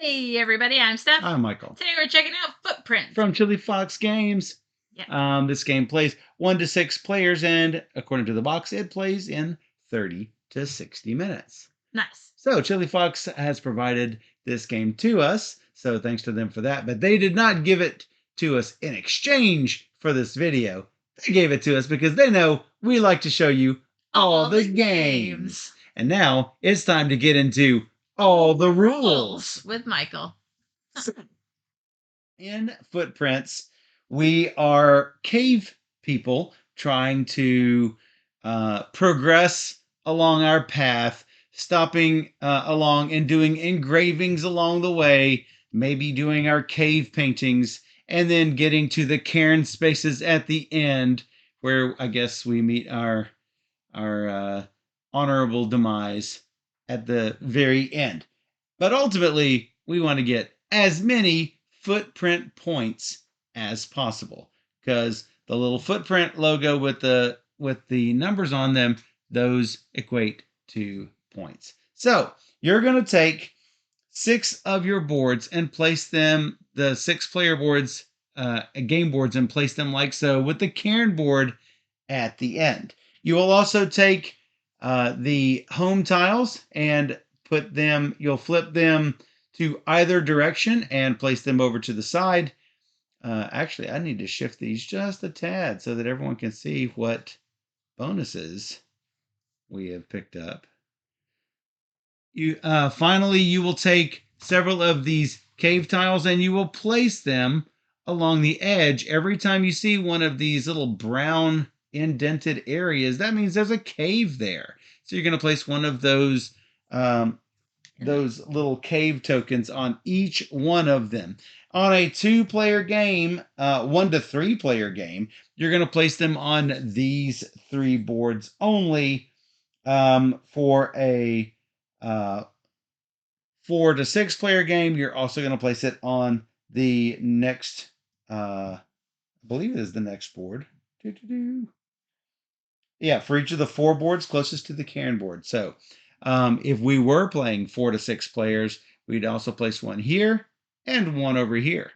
Hey everybody, I'm Steph. I'm Michael. Today we're checking out Footprint. From Chili Fox Games. Yep. This game plays 1 to 6 players, and according to the box, it plays in 30 to 60 minutes. Nice. So Chili Fox has provided this game to us, so thanks to them for that. But they did not give it to us in exchange for this video. They gave it to us because they know we like to show you all the games. And now it's time to get into all the rules with Michael. In Footprints, we are cave people trying to progress along our path, stopping along and doing engravings along the way, maybe doing our cave paintings, and then getting to the cairn spaces at the end, where I guess we meet our honorable demise at the very end. But ultimately, we want to get as many footprint points as possible, because the little footprint logo with the numbers on them, those equate to points. So you're going to take 6 of your boards and place them, the 6-player boards, game boards, and place them like so, with the cairn board at the end. You will also take the home tiles and you'll flip them to either direction and place them over to the side. Actually, I need to shift these just a tad so that everyone can see what bonuses we have picked up. Finally, you will take several of these cave tiles and you will place them along the edge. Every time you see one of these little brown indented areas, that means there's a cave there. So you're going to place one of those little cave tokens on each one of them. On a 2-player game, 1 to 3-player game, you're going to place them on these 3 boards only. For a 4 to 6-player game, you're also going to place it on the next, I believe it is the next board. Yeah, for each of the 4 boards closest to the cairn board. So if we were playing 4 to 6 players, we'd also place one here and one over here.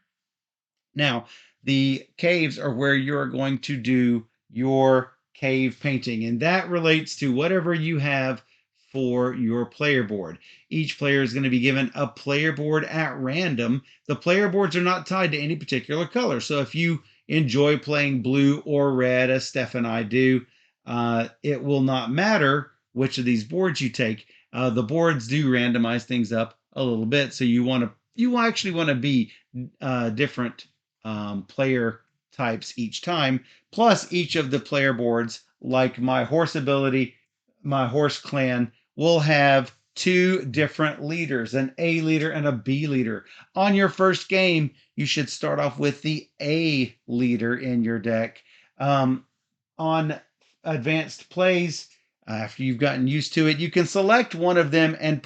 Now, the caves are where you're going to do your cave painting, and that relates to whatever you have for your player board. Each player is going to be given a player board at random. The player boards are not tied to any particular color, so if you enjoy playing blue or red, as Steph and I do, it will not matter which of these boards you take. The boards do randomize things up a little bit, so you actually want to be different player types each time. Plus, each of the player boards, like my horse ability, my horse clan, will have 2 different leaders, an A leader and a B leader. On your first game, you should start off with the A leader in your deck. On advanced plays, after you've gotten used to it, you can select one of them and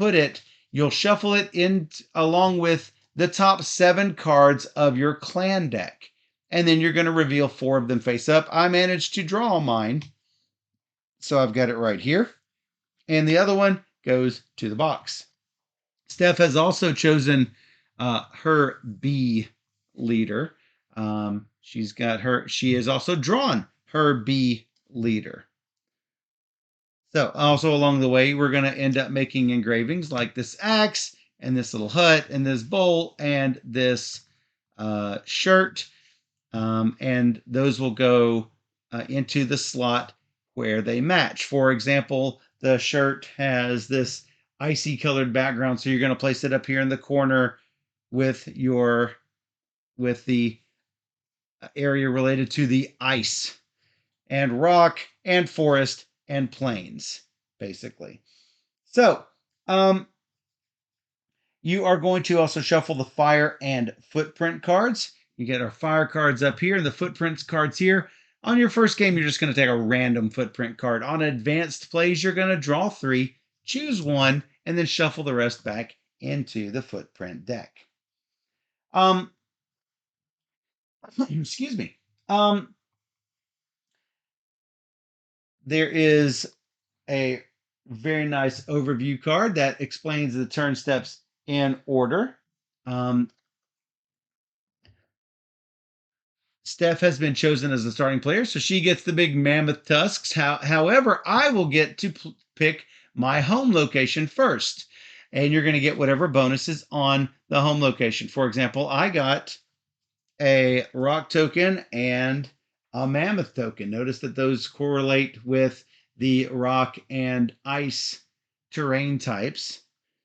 you'll shuffle it in along with the top 7 cards of your clan deck. And then you're going to reveal 4 of them face up. I managed to draw mine, so I've got it right here. And the other one goes to the box. Steph has also chosen her B leader. She has also drawn her B leader. So also along the way, we're going to end up making engravings like this axe and this little hut and this bowl and this shirt. And those will go into the slot where they match. For example, the shirt has this icy colored background, so you're going to place it up here in the corner with the area related to the ice and rock and forest and plains, basically. So you are going to also shuffle the fire and footprint cards. You get our fire cards up here and the footprints cards here. On your first game, you're just going to take a random footprint card. On advanced plays, you're going to draw 3, choose 1, and then shuffle the rest back into the footprint deck. Excuse me. There is a very nice overview card that explains the turn steps in order. Um, Steph has been chosen as the starting player, so she gets the big mammoth tusks. However, I will get to pick my home location first, and you're going to get whatever bonuses on the home location. For example, I got a rock token and a mammoth token. Notice that those correlate with the rock and ice terrain types.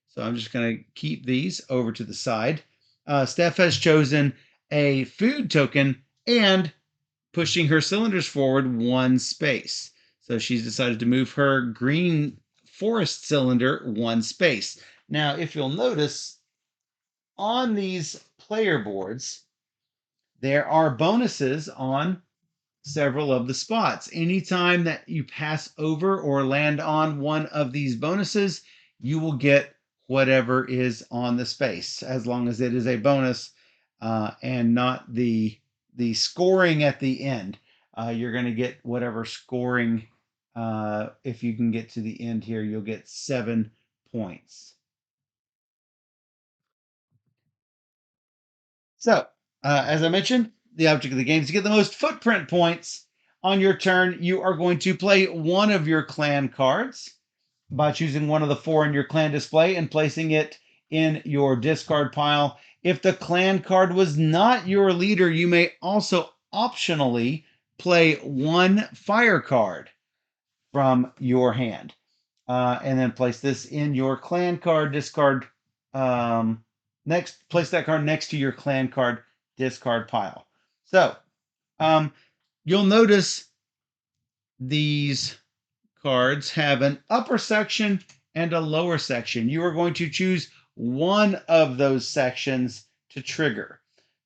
So I'm just going to keep these over to the side. Steph has chosen a food token and pushing her cylinders forward one space. So she's decided to move her green forest cylinder one space. Now, if you'll notice on these player boards, there are bonuses on several of the spots. Anytime that you pass over or land on one of these bonuses, you will get whatever is on the space, as long as it is a bonus and not the scoring at the end. You're going to get whatever scoring. If you can get to the end here, you'll get 7 points. So, as I mentioned, the object of the game is to get the most footprint points. On your turn, you are going to play one of your clan cards by choosing one of the 4 in your clan display and placing it in your discard pile. If the clan card was not your leader, you may also optionally play one fire card from your hand. And then place this in your clan card discard. Place that card next to your clan card discard pile. So you'll notice these cards have an upper section and a lower section. You are going to choose one of those sections to trigger.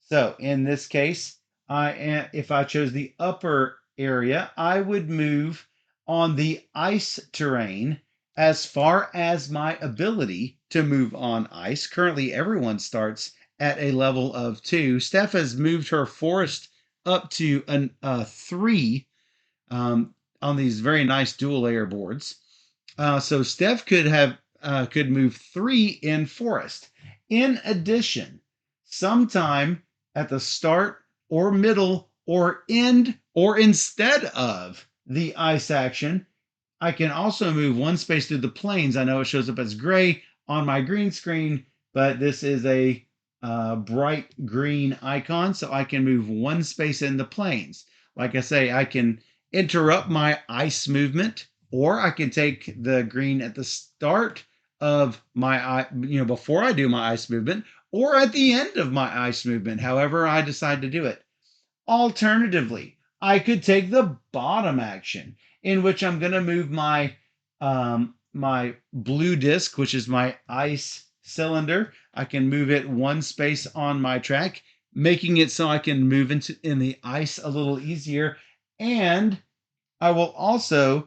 So in this case, if I chose the upper area, I would move on the ice terrain as far as my ability to move on ice. Currently, everyone starts at a level of 2. Steph has moved her forest up to a 3 on these very nice dual layer boards. So Steph could move 3 in forest. In addition, sometime at the start or middle or end or instead of the ice action, I can also move one space through the plains. I know it shows up as gray on my green screen, but this is a bright green icon, so I can move one space in the plains. Like I say, I can interrupt my ice movement, or I can take the green at the start of my, before I do my ice movement, or at the end of my ice movement, however I decide to do it. Alternatively, I could take the bottom action, in which I'm going to move my blue disc, which is my ice cylinder. I can move it one space on my track, making it so I can move in the ice a little easier. And I will also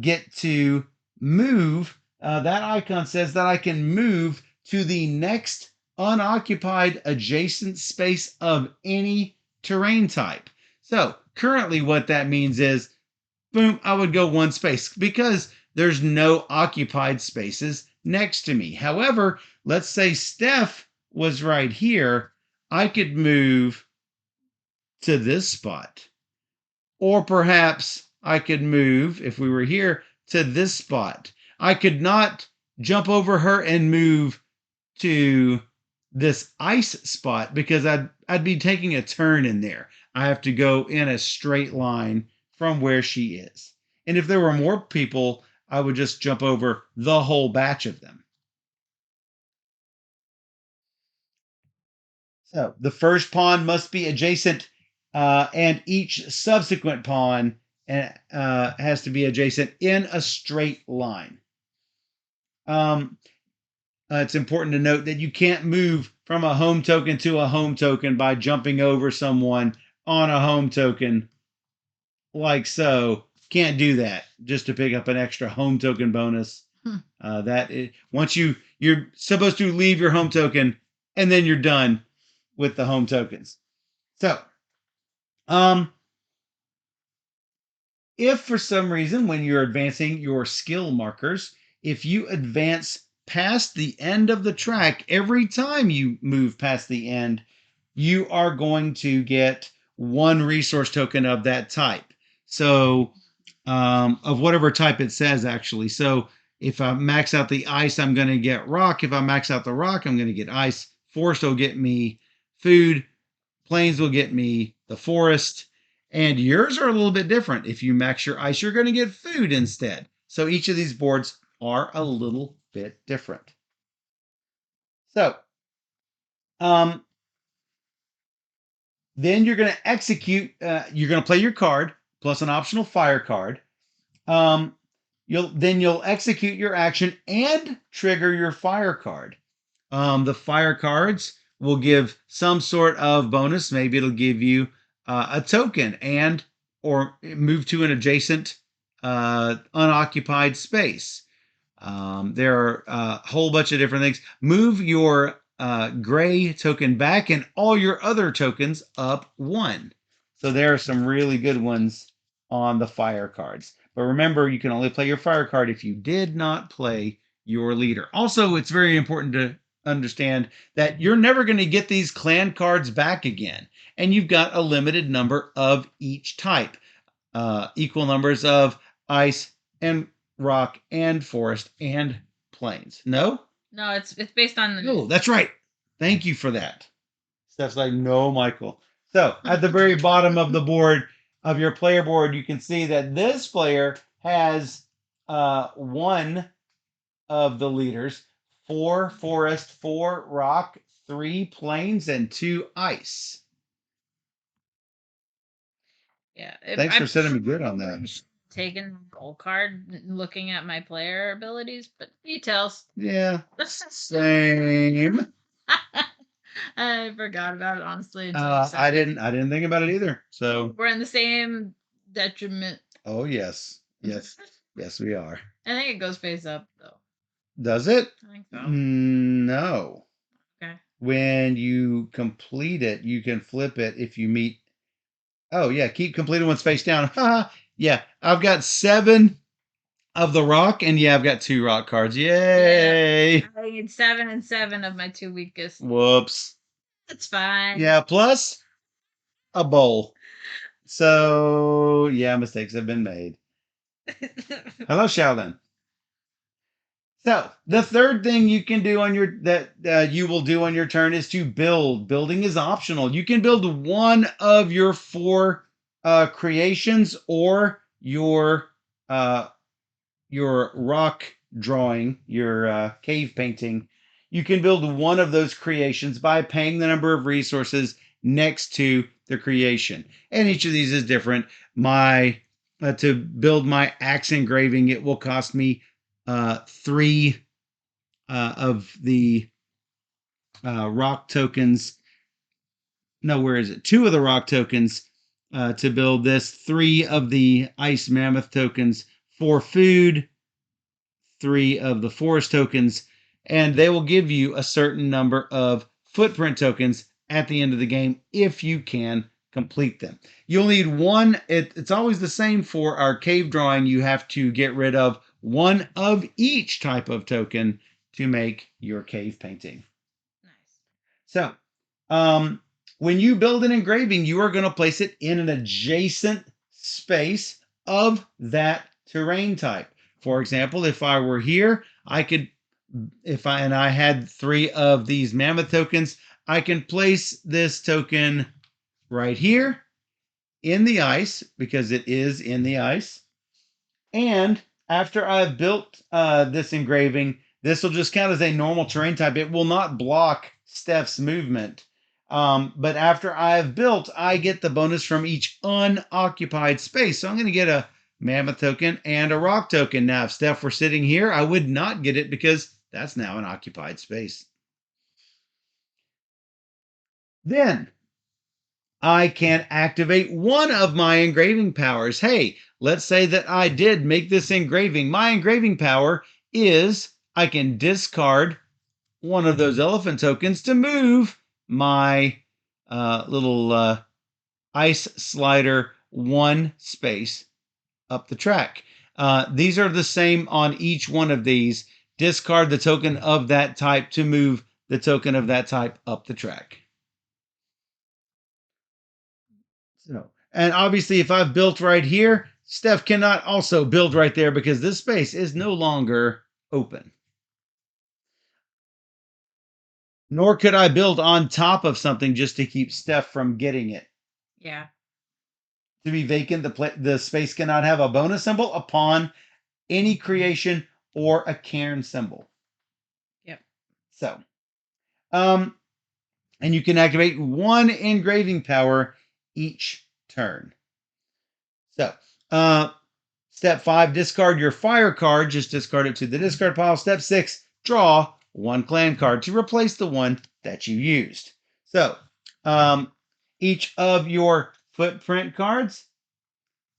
get to move. That icon says that I can move to the next unoccupied adjacent space of any terrain type. So currently what that means is, boom, I would go one space because there's no occupied spaces next to me. However, let's say Steph was right here. I could move to this spot. Or perhaps I could move, if we were here, to this spot. I could not jump over her and move to this ice spot because I'd be taking a turn in there. I have to go in a straight line from where she is. And if there were more people, I would just jump over the whole batch of them. So the first pawn must be adjacent, and each subsequent pawn has to be adjacent in a straight line. It's important to note that you can't move from a home token to a home token by jumping over someone on a home token like so. Can't do that just to pick up an extra home token bonus. Once you're supposed to leave your home token and then you're done with the home tokens. So, if for some reason when you're advancing your skill markers, if you advance past the end of the track, every time you move past the end, you are going to get one resource token of that type. So, of whatever type it says, actually. So, if I max out the ice, I'm going to get rock. If I max out the rock, I'm going to get ice. Forest will get me food. Plains will get me the forest. And yours are a little bit different. If you max your ice, you're going to get food instead. So each of these boards are a little bit different. So, then you're going to execute, you're going to play your card plus an optional fire card. You'll execute your action and trigger your fire card. The fire cards will give some sort of bonus. Maybe it'll give you a token and or move to an adjacent unoccupied space. There are a whole bunch of different things. Move your gray token back and all your other tokens up one. So there are some really good ones on the fire cards. But remember, you can only play your fire card if you did not play your leader. Also, it's very important to understand that you're never going to get these clan cards back again. And you've got a limited number of each type, equal numbers of ice and rock and forest and plains. No? No, it's based on the. Oh, that's right. Thank you for that. Steph's like, no, Michael. So at the very bottom of the board, of your player board, you can see that this player has one of the leaders, 4 forest, 4 rock, 3 plains, and 2 ice. Yeah. Thanks for setting me good on that. Taking goal card, looking at my player abilities, but details. Yeah. Same. I forgot about it honestly. I didn't think about it either. So we're in the same detriment. Oh yes, yes, yes, we are. I think it goes face up though. Does it? I think so. No. Okay. When you complete it, you can flip it if you meet. Oh yeah, keep completing one face down. Yeah, I've got 7 of the rock, and yeah, I've got 2 rock cards. Yay! Yeah, I need 7 and 7 of my 2 weakest. Whoops. That's fine. Yeah, plus a bowl. So yeah, mistakes have been made. Hello, Sheldon. So the third thing you can do on your you will do on your turn is to build. Building is optional. You can build one of your 4 creations or your rock drawing, your cave painting. You can build one of those creations by paying the number of resources next to the creation, and each of these is different. My to build my axe engraving, it will cost me 3 of the rock tokens. No, where is it? 2 of the rock tokens to build this. 3 of the ice mammoth tokens for food. 3 of the forest tokens, and they will give you a certain number of footprint tokens at the end of the game if you can complete them. You'll need one. It's always the same for our cave drawing. You have to get rid of 1 of each type of token to make your cave painting. Nice. So, when you build an engraving, you are going to place it in an adjacent space of that terrain type. For example, if I were here, I could, and I had 3 of these mammoth tokens, I can place this token right here in the ice because it is in the ice. And after I've built this engraving, this will just count as a normal terrain type. It will not block Steph's movement. But after I've built, I get the bonus from each unoccupied space. So I'm going to get a mammoth token and a rock token. Now, if Steph were sitting here, I would not get it because that's now an occupied space. Then I can activate one of my engraving powers. Hey, let's say that I did make this engraving. My engraving power is I can discard one of those elephant tokens to move my little ice slider 1 space up the track. These are the same on each one of these. discard the token of that type to move the token of that type up the track. So, and obviously, if I've built right here, Steph cannot also build right there because this space is no longer open. Nor could I build on top of something just to keep Steph from getting it. Yeah. To be vacant, the space cannot have a bonus symbol upon any creation or a cairn symbol. Yep. So, and you can activate one engraving power each turn. So, step 5, discard your fire card. Just discard it to the discard pile. Step 6, draw one clan card to replace the one that you used. So, each of your footprint cards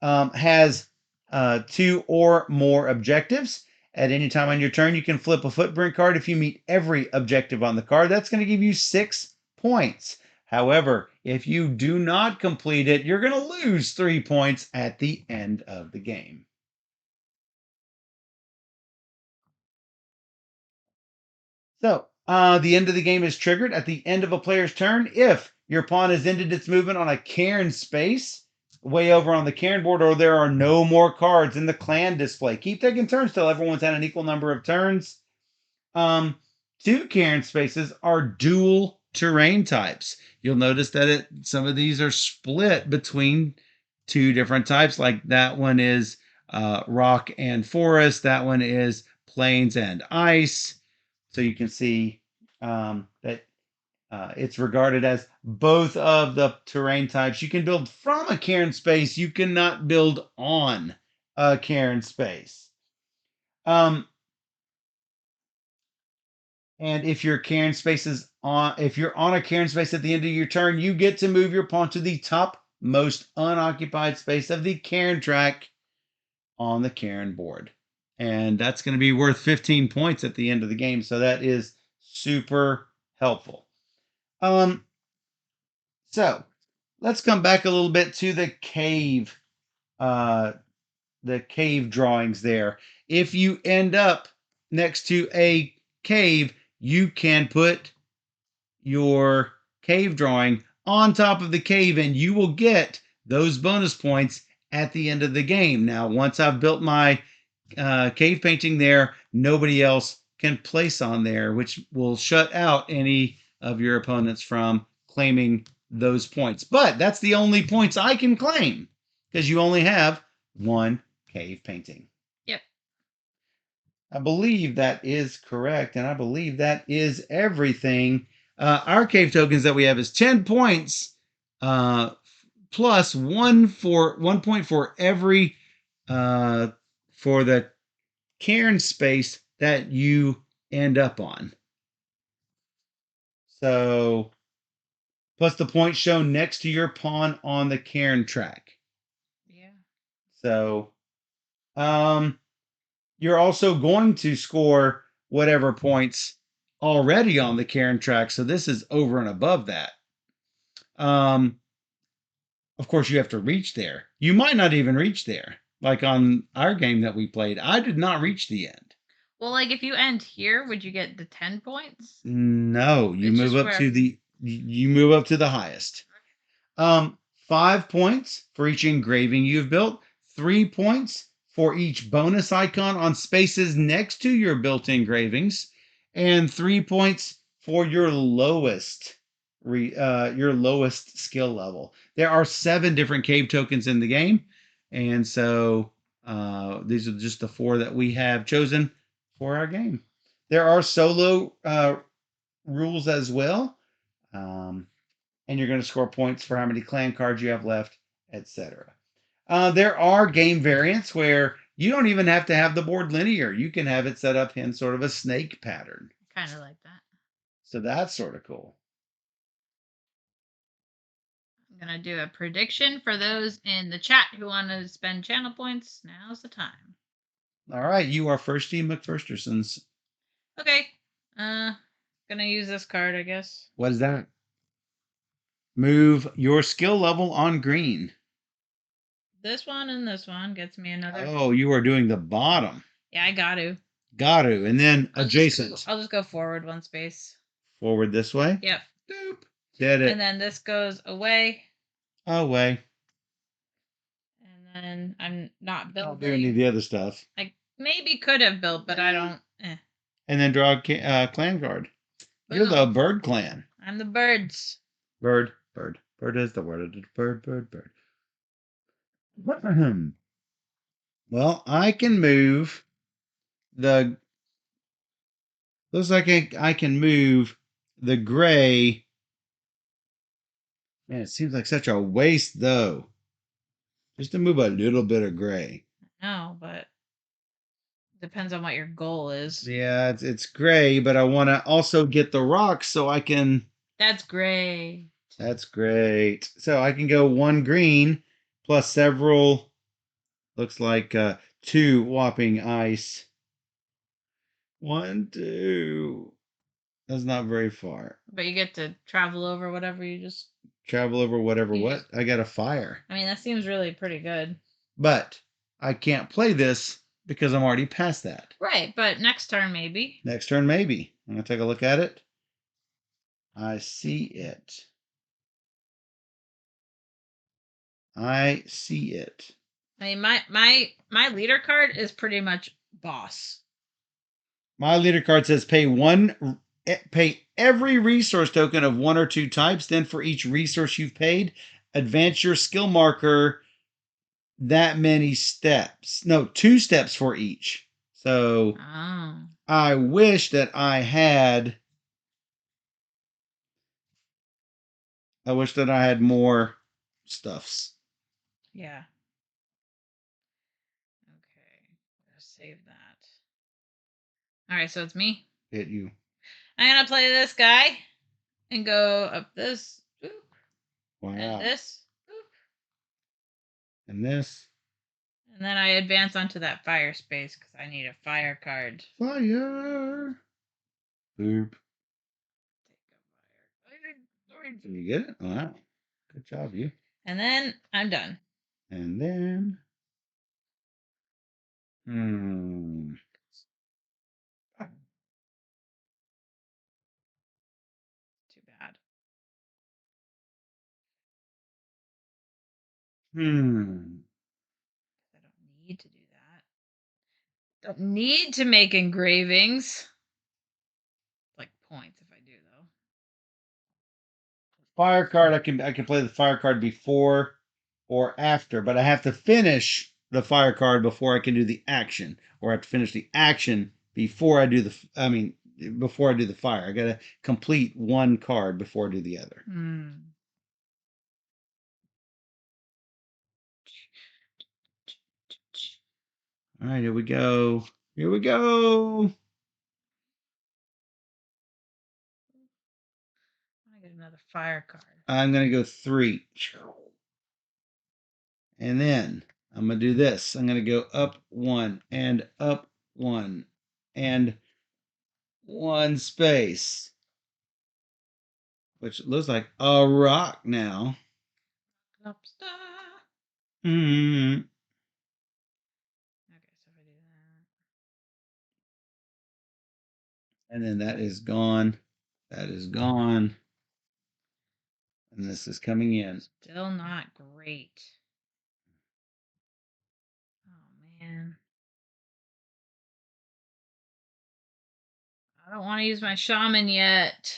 has 2 or more objectives. At any time on your turn, you can flip a footprint card if you meet every objective on the card. That's going to give you 6 points. However, if you do not complete it, you're going to lose 3 points at the end of the game. So, the end of the game is triggered at the end of a player's turn if your pawn has ended its movement on a cairn space way over on the cairn board, or there are no more cards in the clan display. Keep taking turns till everyone's had an equal number of turns. 2 cairn spaces are dual terrain types. You'll notice that some of these are split between 2 different types. Like that one is rock and forest. That one is plains and ice. So you can see that it's regarded as both of the terrain types. You can build from a cairn space. You cannot build on a cairn space. And if your cairn space is on, if you're on a cairn space at the end of your turn, you get to move your pawn to the top most unoccupied space of the cairn track on the cairn board. And that's going to be worth 15 points at the end of the game. So that is super helpful. So let's come back a little bit to the cave drawings there. If you end up next to a cave, you can put your cave drawing on top of the cave and you will get those bonus points at the end of the game. Now, once I've built my cave painting there, nobody else can place on there, which will shut out any of your opponents from claiming those points. But that's the only points I can claim because you only have one cave painting. Yep. I believe that is correct, and I believe that is everything. Our cave tokens that we have is 10 points plus 1 point for every for the cairn space that you end up on. So plus the points shown next to your pawn on the cairn track. Yeah. So you're also going to score whatever points already on the cairn track. So this is over and above that. Of course, you have to reach there. You might not even reach there. Like on our game that we played, I did not reach the end. Well, like if you end here, would you get the 10 points? No, you It's move just up to the highest. 5 points for each engraving you've built, 3 points for each bonus icon on spaces next to your built engravings, and 3 points for your lowest skill level. There are 7 different cave tokens in the game, and so these are just the 4 that we have chosen for our game. There are solo rules as well. And you're going to score points for how many clan cards you have left, etc. There are game variants where you don't even have to have the board linear. You can have it set up in sort of a snake pattern. Kind of like that. So that's sort of cool. I'm going to do a prediction for those in the chat who want to spend channel points. Now's the time. All right, you are Firsty McFirstersons. Okay. Gonna use this card, I guess. What is that? Move your skill level on green. This one and this one gets me another. Oh, you are doing the bottom. Yeah, I got to. Got to. And then adjacent. I'll just go forward one space. Forward this way. Yep. Doop. Did it. And then this goes away. Away. And then I'm not building. Not doing any of the other stuff. I maybe could have built, but I don't. And then draw a clan card. You're the bird clan. I'm the birds. Bird. Bird. Bird is the word. Bird. Bird. Bird. Well, I can move the. Looks like I can move the gray. Man, it seems like such a waste, though. Just to move a little bit of gray. No, but depends on what your goal is. Yeah, it's gray, but I want to also get the rocks so I can. That's great. That's great. So I can go one green plus several. Looks like 2 whopping ice. 1, 2. That's not very far. But you get to travel over whatever you just. Travel over whatever what? I got a fire. I mean, that seems really pretty good. But I can't play this because I'm already past that. Right, but next turn maybe. Next turn maybe. I'm going to take a look at it. I see it. I see it. I mean, my leader card is pretty much boss. My leader card says pay every resource token of 1 or 2 types. Then for each resource you've paid, advance your skill marker that many steps. No, 2 steps for each. So I wish that I had. I wish that I had more stuffs. Yeah. Okay. Let's save that. All right, so it's me. Hit you. I'm gonna play this guy and go up this. Boop, Wow. and this. Boop, and this. And then I advance onto that fire space because I need a fire card. Fire. Boop. Did you get it? Wow. Good job, you. And then I'm done. And then. Too bad. I don't need to do that. Don't need to make engravings. Like points if I do though. Fire card. I can play the fire card before or after, but I have to finish the fire card before I can do the action, or I have to finish the action before I do the. Before I do the fire, I gotta complete one card before I do the other. All right, here we go. Here we go. I get another fire card. I'm gonna go 3. And then I'm gonna do this. I'm gonna go up 1 and up 1 and 1 space, which looks like a rock now. Lobster. Mm-hmm. Okay, so if I do that. And then that is gone. That is gone. And this is coming in. Still not great. Oh man. I don't want to use my shaman yet.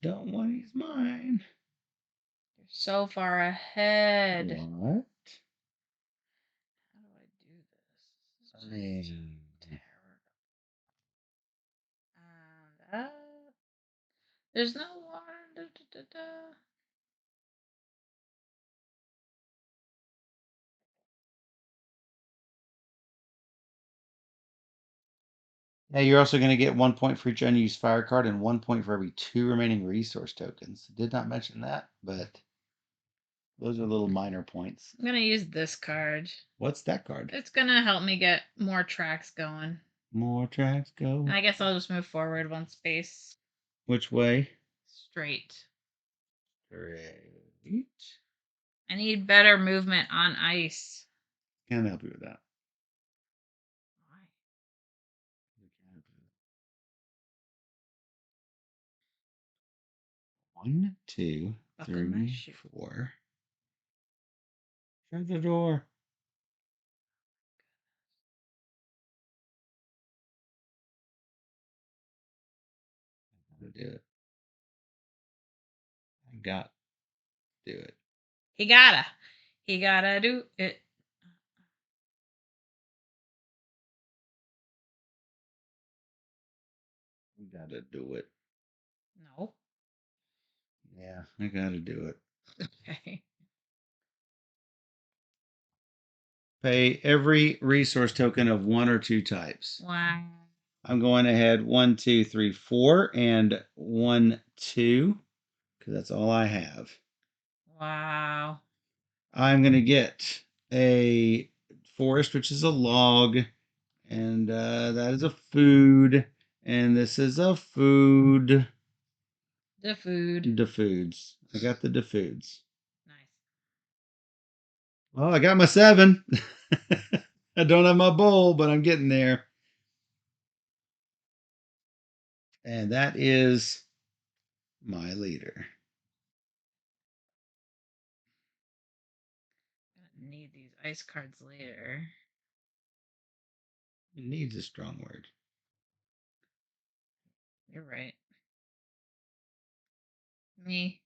Don't want to use mine. You're so far ahead. What? How do I do this? There's no water. Yeah, you're also going to get 1 point for each unused fire card and 1 point for every 2 remaining resource tokens. Did not mention that, but those are little minor points. I'm going to use this card. What's that card? It's going to help me get more tracks going. More tracks go. I guess I'll just move forward 1 space. Which way? Straight. Straight. I need better movement on ice. Can't help you with that. 1, 2, Buckle my 3, shoe. 4. Shut the door. I gotta do it. I got to do it. He gotta. He gotta do it. I gotta do it. No. Yeah, I gotta do it. Okay. Pay every resource token of 1 or 2 types. Wow. I'm going ahead 1, 2, 3, 4, and 1, 2, because that's all I have. Wow. I'm going to get a forest, which is a log, and that is a food, and this is a food. The food. The foods. I got the foods. Nice. Well, I got my 7. I don't have my bowl, but I'm getting there. And that is my leader. Gonna need these ice cards later. Needs a strong word. You're right. Me.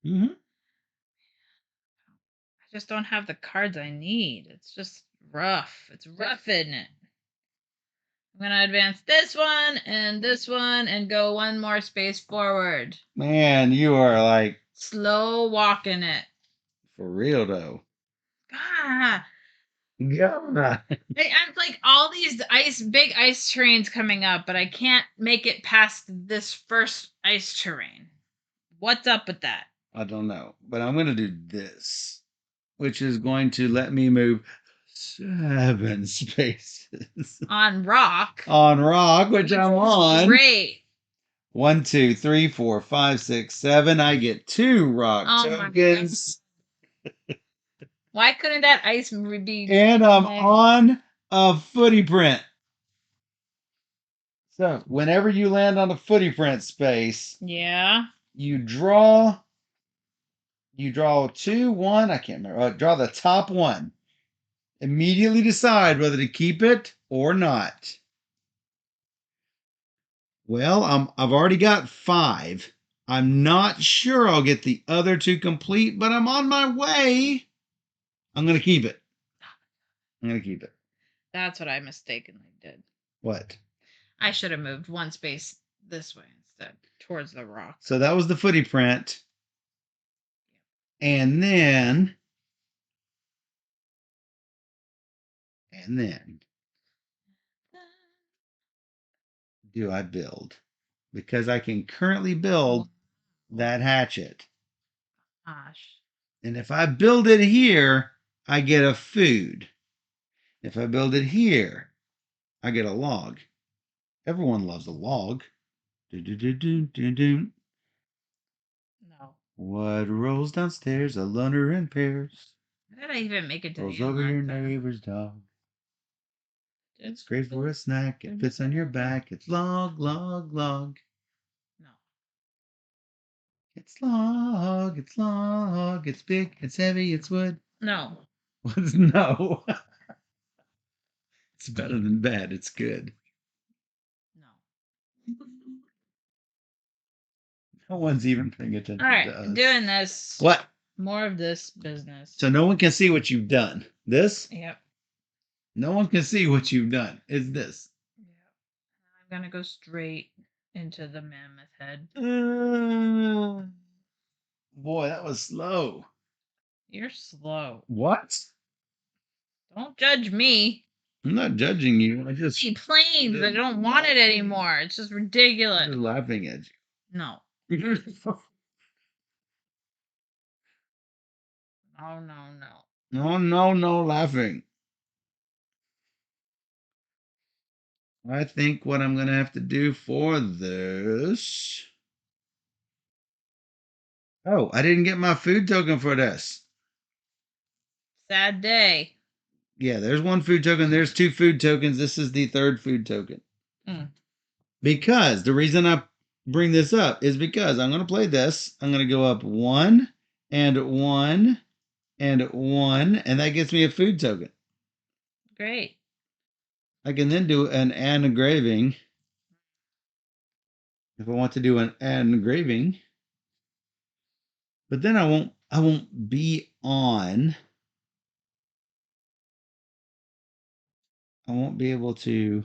Mm-hmm. I just don't have the cards I need. It's just rough. It's rough, isn't it? I'm gonna advance this one and go one more space forward. Man, you are like Slow walking it. for real though. Ah, God. I'm like all these big ice terrains coming up, but I can't make it past this first ice terrain. What's up with that? I don't know, but I'm gonna do this, which is going to let me move 7 spaces On rock. on rock, which I'm on. Great. 1, 2, 3, 4, 5, 6, 7. I get 2 rock Oh my tokens. Why couldn't that ice be? And I'm on a footy print. So whenever you land on a footy print space, Yeah. you draw 2, 1. I can't remember. Draw the top one. Immediately decide whether to keep it or not. Well, I've already got 5. I'm not sure I'll get the other 2 complete, but I'm on my way. I'm gonna keep it. I'm gonna keep it. That's what I mistakenly did. What? I should have moved one space this way instead, towards the rock. So that was the footy print. And then do I build? Because I can currently build that hatchet. Gosh. And if I build it here, I get a food. If I build it here, I get a log. Everyone loves a log. Do-do-do-do-do-do. No. What rolls downstairs, a lunner in pairs, How did I even make it to rolls the end over your last time? neighbor's dog. It's great for a snack. It fits on your back. It's log, log, log. No. It's log, it's log. It's big, it's heavy, it's wood. No. What's no? It's better than bad. It's good. No. No one's even paying attention All right, to us. doing this. What? More of this business. So no one can see what you've done. This? Yep. No one can see what you've done. It's this. Yep. I'm gonna go straight into the mammoth head. Boy, that was slow. You're slow. What? Don't judge me. I'm not judging you. I just See planes. I don't want it anymore. It's just ridiculous. I'm laughing at No. you. Oh no no. No, no, no laughing. I think what I'm gonna have to do for this. Oh, I didn't get my food token for this. Sad day. Yeah, there's 1 food token. There's 2 food tokens. This is the 3rd food token. Mm. Because the reason I bring this up is because I'm going to play this. I'm going to go up 1 and 1 and 1, and that gets me a food token. Great. I can then do an engraving. If I want to do an engraving, but then I won't be on. I won't be able to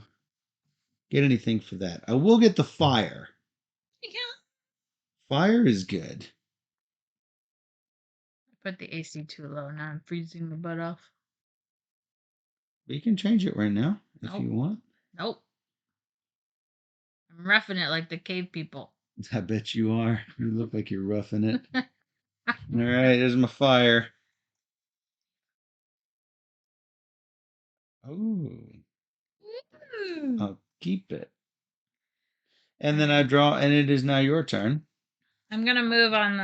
get anything for that. I will get the fire. Yeah. Fire is good. I put the AC too low. Now I'm freezing my butt off. But you can change it right now if Nope. you want. Nope. I'm roughing it like the cave people. I bet you are. You look like you're roughing it. All right, there's my fire. Oh, I'll keep it. And then I draw, and it is now your turn. I'm gonna move on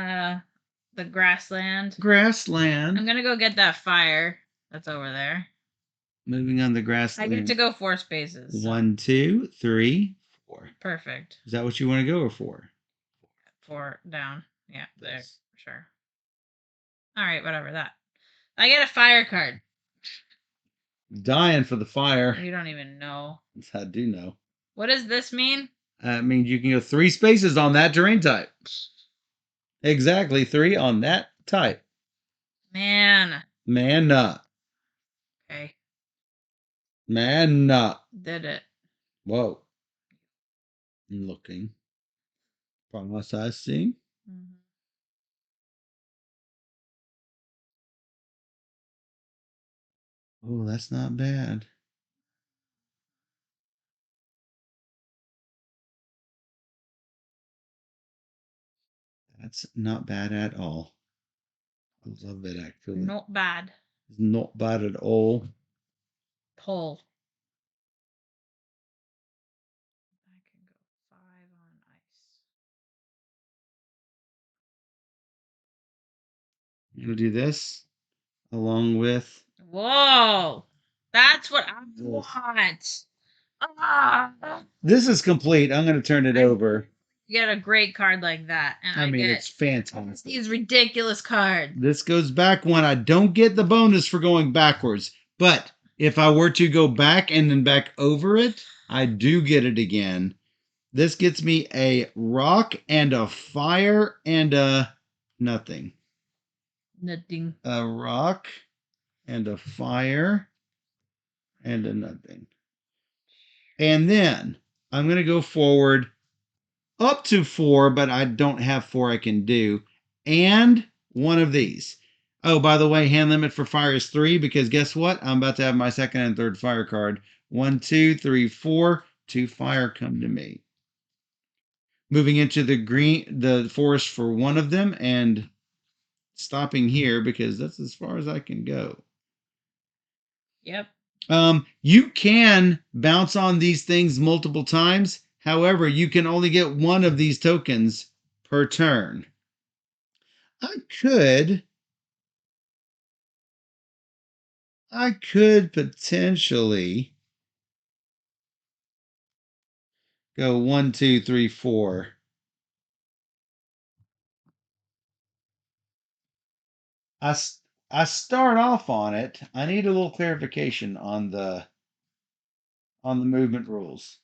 the grassland. Grassland. I'm gonna go get that fire that's over there. Moving on the I grassland. get to go 4 spaces. So. 1, 2, 3, 4. Perfect. Is that what you want to go or 4? 4 down. Yeah, there. Yes. Sure. All right, whatever that. I get a fire card. Dying for the fire. You don't even know. I do know. What does this mean? It means you can go 3 spaces on that terrain type. Exactly 3 on that type. Man. Okay. Man. Did it. Whoa. I'm looking. Processing. Mm-hmm. Oh, that's not bad. That's not bad at all. I love it, actually. Not bad. It's not bad at all. Pull. I can go 5 on ice. I'm going to do this along with... Whoa! That's what I want. Ah. This is complete. I'm going to turn it over. You get a great card like that, and I mean, it's fantastic. These ridiculous cards. This goes back when I don't get the bonus for going backwards, but if I were to go back and then back over it, I do get it again. This gets me a rock and a fire and a nothing. Nothing. A rock and a fire and a nothing. And then I'm going to go forward up to 4, but I don't have 4 I can do. And one of these. Oh, by the way, hand limit for fire is 3 because guess what? I'm about to have my second and third fire card. 1, 2, 3, 4. 2 fire come to me. Moving into the forest for one of them and stopping here because that's as far as I can go. Yep. You can bounce on these things multiple times. However, you can only get one of these tokens per turn. I could potentially go 1, 2, 3, 4. I start off on it. I need a little clarification on the movement rules.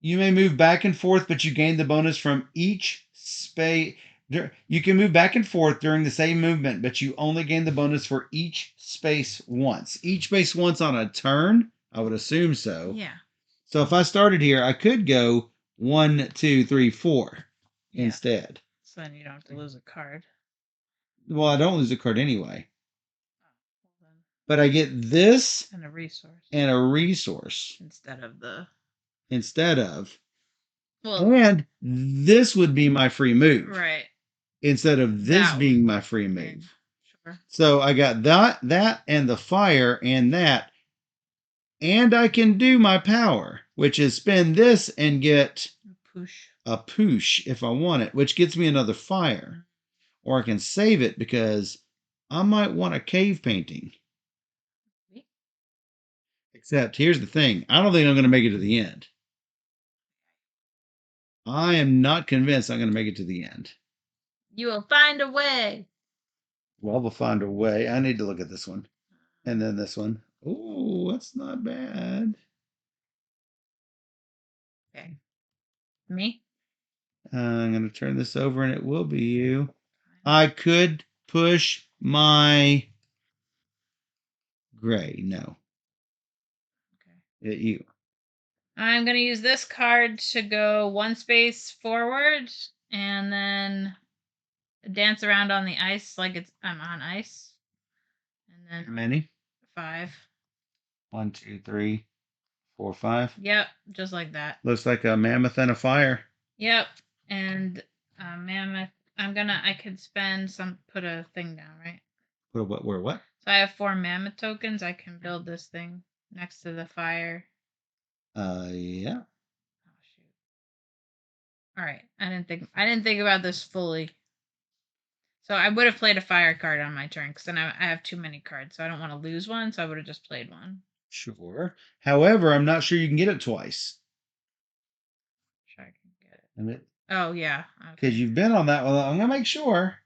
You may move back and forth, but you gain the bonus from each space. You can move back and forth during the same movement, but you only gain the bonus for each space once. Each space once on a turn? I would assume so. Yeah. So if I started here, I could go 1, 2, 3, 4 instead. So then you don't have to lose a card. Well, I don't lose a card anyway. But I get this and a resource. Instead of. Well, and this would be my free move. Right. Instead of this being my free move. Sure. So I got that, and the fire, and that. And I can do my power, which is spend this and get a push if I want it, which gets me another fire. Or I can save it because I might want a cave painting. Except here's the thing. I don't think I'm going to make it to the end. I am not convinced I'm going to make it to the end. You will find a way. Well, we'll find a way. I need to look at this one. And then this one. Oh, that's not bad. Okay. Me? I'm going to turn this over and it will be you. I could push my gray. No. Okay. You. I'm going to use this card to go one space forward and then dance around on the ice like I'm on ice. And then How many? 5. 1, 2, 3, 4, 5. Yep, just like that. Looks like a mammoth and a fire. Yep, and mammoth. I could put a thing down, right? What? Where? What? So I have 4 mammoth tokens. I can build this thing next to the fire. Yeah. Oh shoot! All right, I didn't think about this fully. So I would have played a fire card on my turn because then I have too many cards, so I don't want to lose one. So I would have just played one. Sure. However, I'm not sure you can get it twice. Sure, I can get it. Because Oh yeah. Okay. you've been on that one. I'm going to make sure.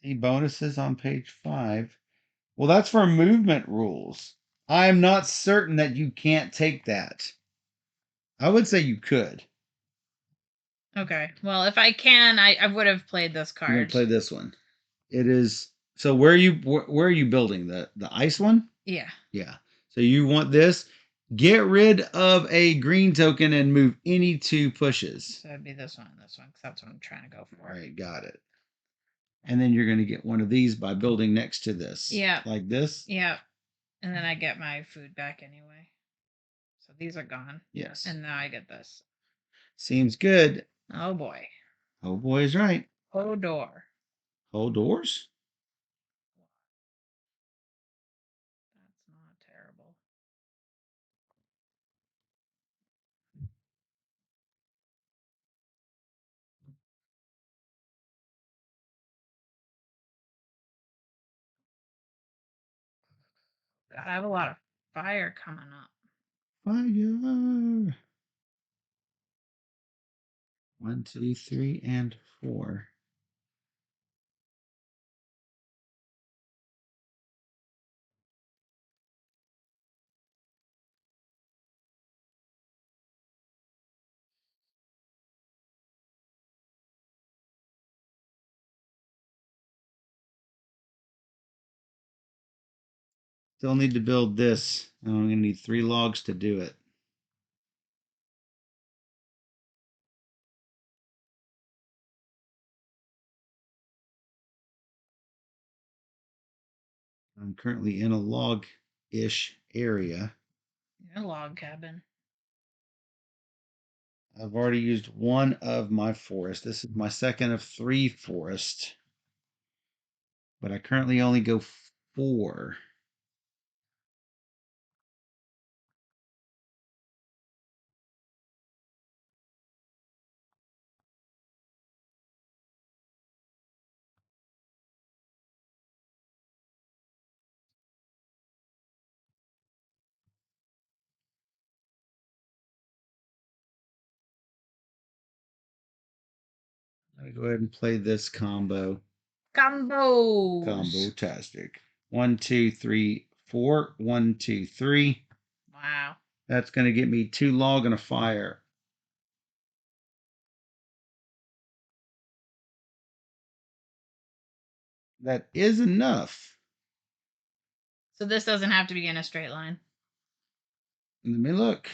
See bonuses on page 5. Well, that's for movement rules. I am not certain that you can't take that. I would say you could. Okay. Well, if I can, I would have played this card. You're gonna play this one. It is. So where are you building the ice one? Yeah. Yeah. So you want this. Get rid of a green token and move any 2 pushes. So it'd be this one, because that's what I'm trying to go for. All right, got it. And then you're going to get one of these by building next to this. Yeah. Like this? Yeah. And then I get my food back anyway. So these are gone. Yes. And now I get this. Seems good. Oh boy. Oh boy is right. Oh door. Whole doors? That's not terrible. God, I have a lot of fire coming up. Fire. 1, 2, 3, and 4. Still need to build this. And I'm going to need 3 logs to do it. I'm currently in a log-ish area. A log cabin. I've already used 1 of my forest. This is my second of 3 forest. But I currently only go 4. I'm going to go ahead and play this combo. Combos. Combo-tastic. 1, 2, 3, 4. 1, 2, 3. Wow. That's going to get me 2 log and a fire. That is enough. So this doesn't have to be in a straight line. Let me look.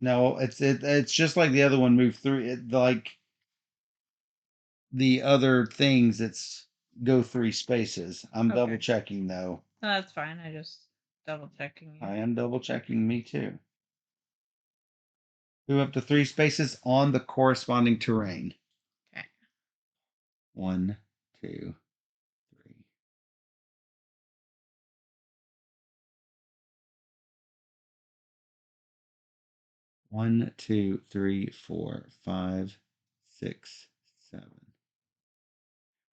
No, it's just like the other one moved through it. Like the other things, it's go 3 spaces. I'm Okay. double checking though. No, that's fine. I just double checking you. I am double checking. Me too. Move up to 3 spaces on the corresponding terrain. Okay. 1, 2, 3. 1, 2, 3, 4, 5, 6, 7.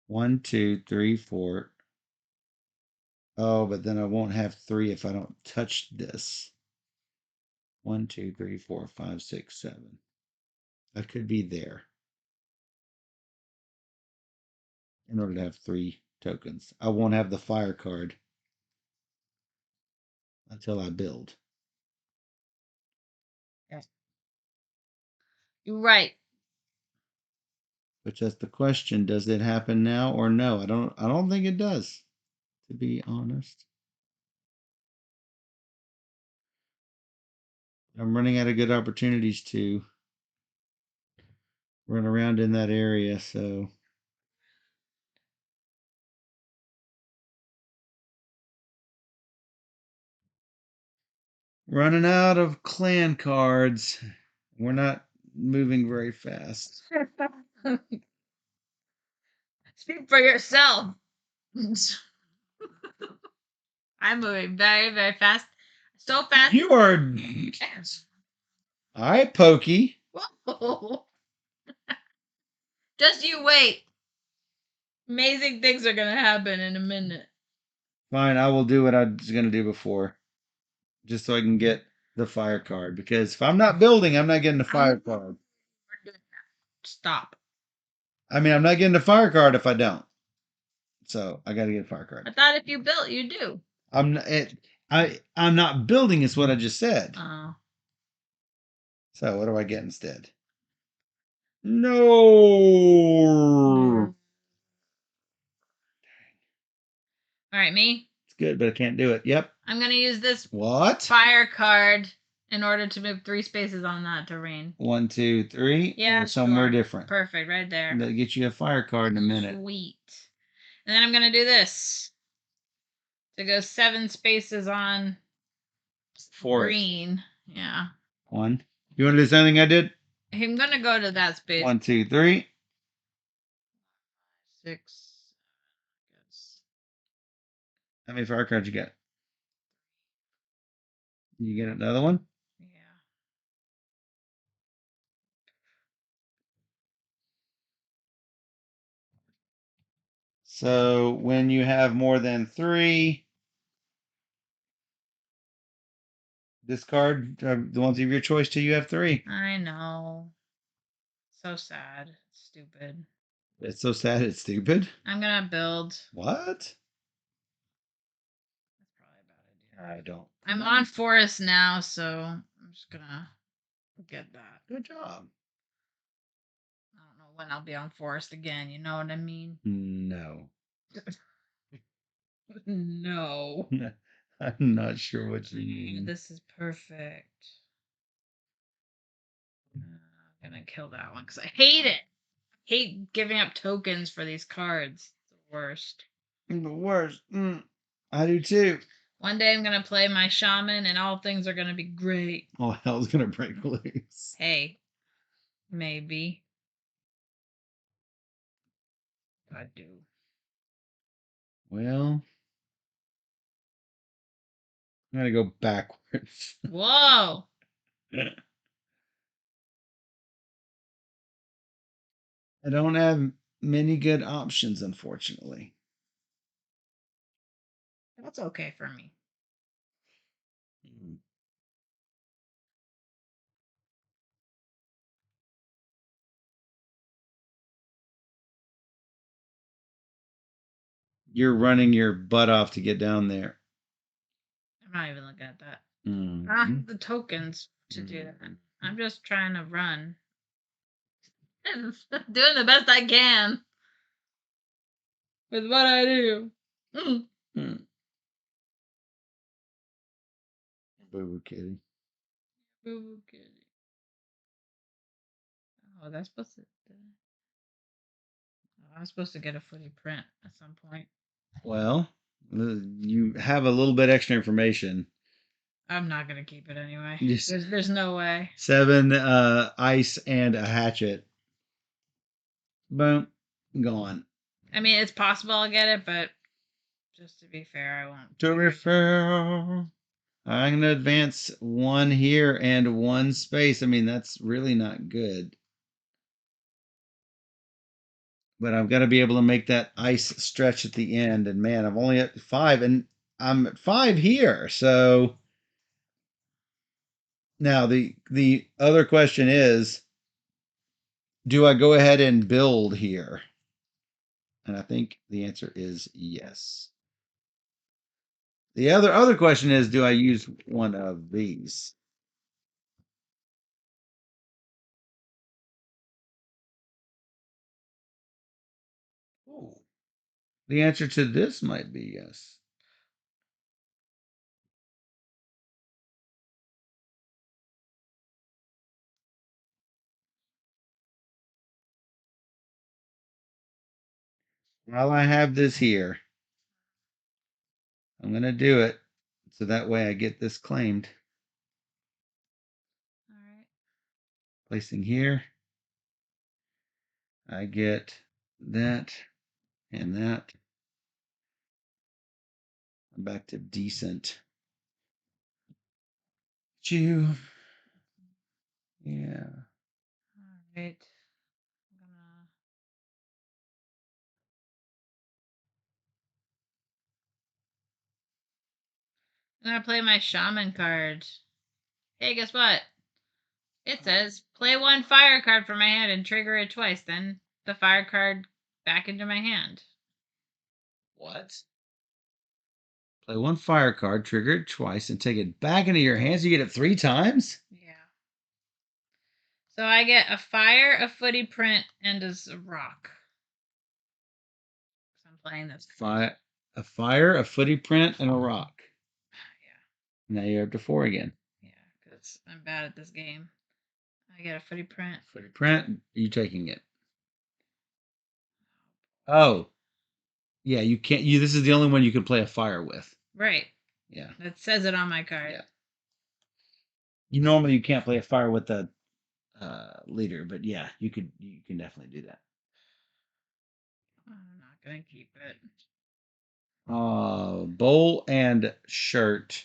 1, 2, 3, 4. Oh, but then I won't have 3 if I don't touch this. 1, 2, 3, 4, 5, 6, 7. I could be there in order to have 3 tokens. I won't have the fire card until I build. You're right. Which that's the question: does it happen now or no? I don't think it does, to be honest. I'm running out of good opportunities to run around in that area, so running out of clan cards. We're not moving very fast. Speak for yourself. I'm moving very, very fast. So fast. You are all right, Pokey. Whoa. Just you wait. Amazing things are gonna happen in a minute. Fine, I will do what I was gonna do before, just so I can get the fire card. Because if I'm not building, I'm not getting the fire card. Stop. I mean, I'm not getting the fire card if I don't. So I got to get a fire I card. thought if you built, you do. I'm not, I'm not building. Is what I just said. Oh. So what do I get instead? No. All right, me. It's good, but I can't do it. Yep. I'm gonna use this What? fire card in order to move 3 spaces on that terrain. 1, 2, 3. Yeah, Or somewhere sure. different. Perfect, right there. That'll get you a fire card in a minute. Sweet. And then I'm gonna do this to go 7 spaces on Forest. green. Yeah. 1. You want to do something I did? I'm gonna go to that space. 1, 2, 3. 6. How many fire cards you got? You get another one? Yeah. So when you have more than 3, discard the ones of your choice till you have 3. I know. So sad. Stupid. It's so sad it's stupid. I'm gonna build. What? That's probably a bad idea. I don't. I'm on forest now, so I'm just gonna get that. Good job. I don't know when I'll be on forest again. You know what I mean? No. No. I'm not sure what you mean. This is perfect. I'm gonna kill that one because I hate it. I hate giving up tokens for these cards. It's the worst. The worst. I do too. One day I'm gonna play my shaman and all things are gonna be great. All hell's gonna break loose. Hey, maybe. I do. Well, I'm gonna go backwards. Whoa! I don't have many good options, unfortunately. That's okay for me. You're running your butt off to get down there. I'm not even looking at that. Mm-hmm. The tokens to do that. I'm just trying to run. Doing the best I can with what I do. Mm. Boo boo kitty. Boo boo kitty. Oh, that's supposed to. Oh, I'm supposed to get a footy print at some point. Well, you have a little bit extra information. I'm not gonna keep it anyway. Just There's no way. 7 ice and a hatchet. Boom, gone. I mean, it's possible I'll get it, but just to be fair, I won't. To be fair, I'm gonna advance 1 here and 1 space. I mean, that's really not good. But I've got to be able to make that ice stretch at the end. And man, I'm only at 5, and I'm at 5 here. So now the other question is, do I go ahead and build here? And I think the answer is yes. The other question is, do I use one of these? Oh, the answer to this might be yes. While I have this here, I'm going to do it so that way I get this claimed. All right. Placing here, I get that and that. I'm back to decent. Chew. Yeah. All right. I'm gonna play my shaman card. Hey, guess what? It says play one fire card from my hand and trigger it twice. Then the fire card back into my hand. What? Play one fire card, trigger it twice, and take it back into your hands. You get it 3 times? Yeah. So I get a fire, a footy print, and a rock. So I'm playing this. A fire, a footy print, and a rock. Yeah. Now you're up to 4 again. Yeah, because I'm bad at this game. I get a footy print. Footy print, you taking it. Oh. Yeah, you can't this is the only one you can play a fire with. Right. Yeah. It says it on my card. Yeah. You can't play a fire with the leader, but yeah, you can definitely do that. I'm not gonna keep it. Bowl and shirt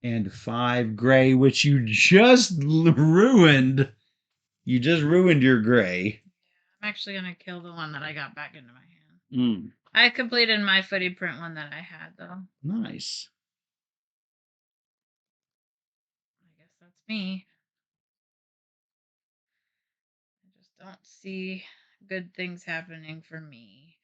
and 5 gray, which you just ruined. You just ruined your gray. I'm actually gonna kill the one that I got back into my hand. Mm. I completed my footy print one that I had though. Nice. I guess that's me. I just don't see good things happening for me.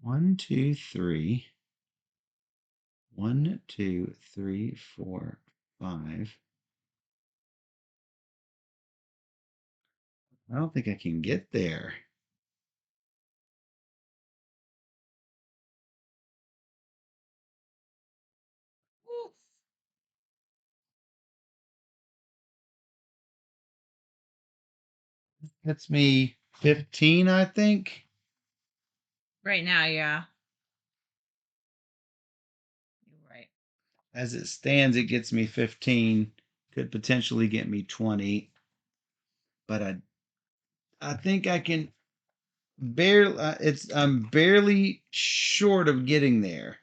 1, 2, 3. 1, 2, 3, 4, 5. I don't think I can get there. Gets me 15, I think. Right now, yeah. You're right. As it stands, it gets me 15. Could potentially get me 20. But I think I can barely I'm barely short of getting there.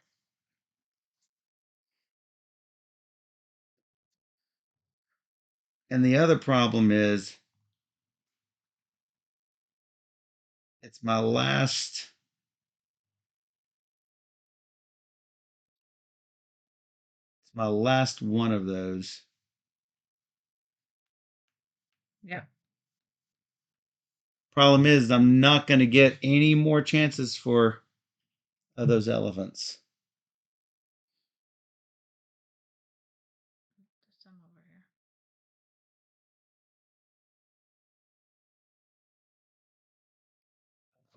And the other problem is it's my last one of those. Yep. Problem is I'm not going to get any more chances for those elephants. There's some over here.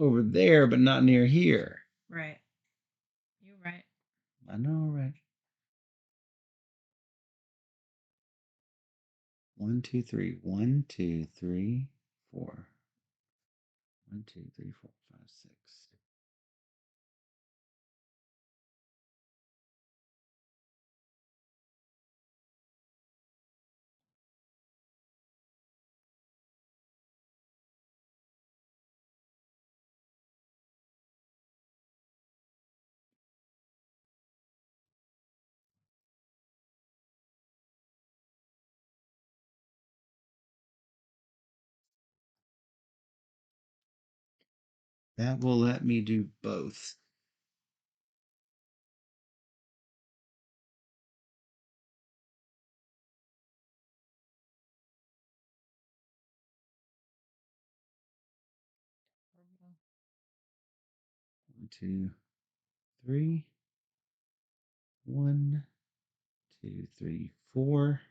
Over there, but not near here. Right. You're right. I know, right? 1, 2, 3. 1, 2, 3, 4. 1, 2, 3, 4, 5, 6. That will let me do both. One, two, three. 1, 2, 3, 4.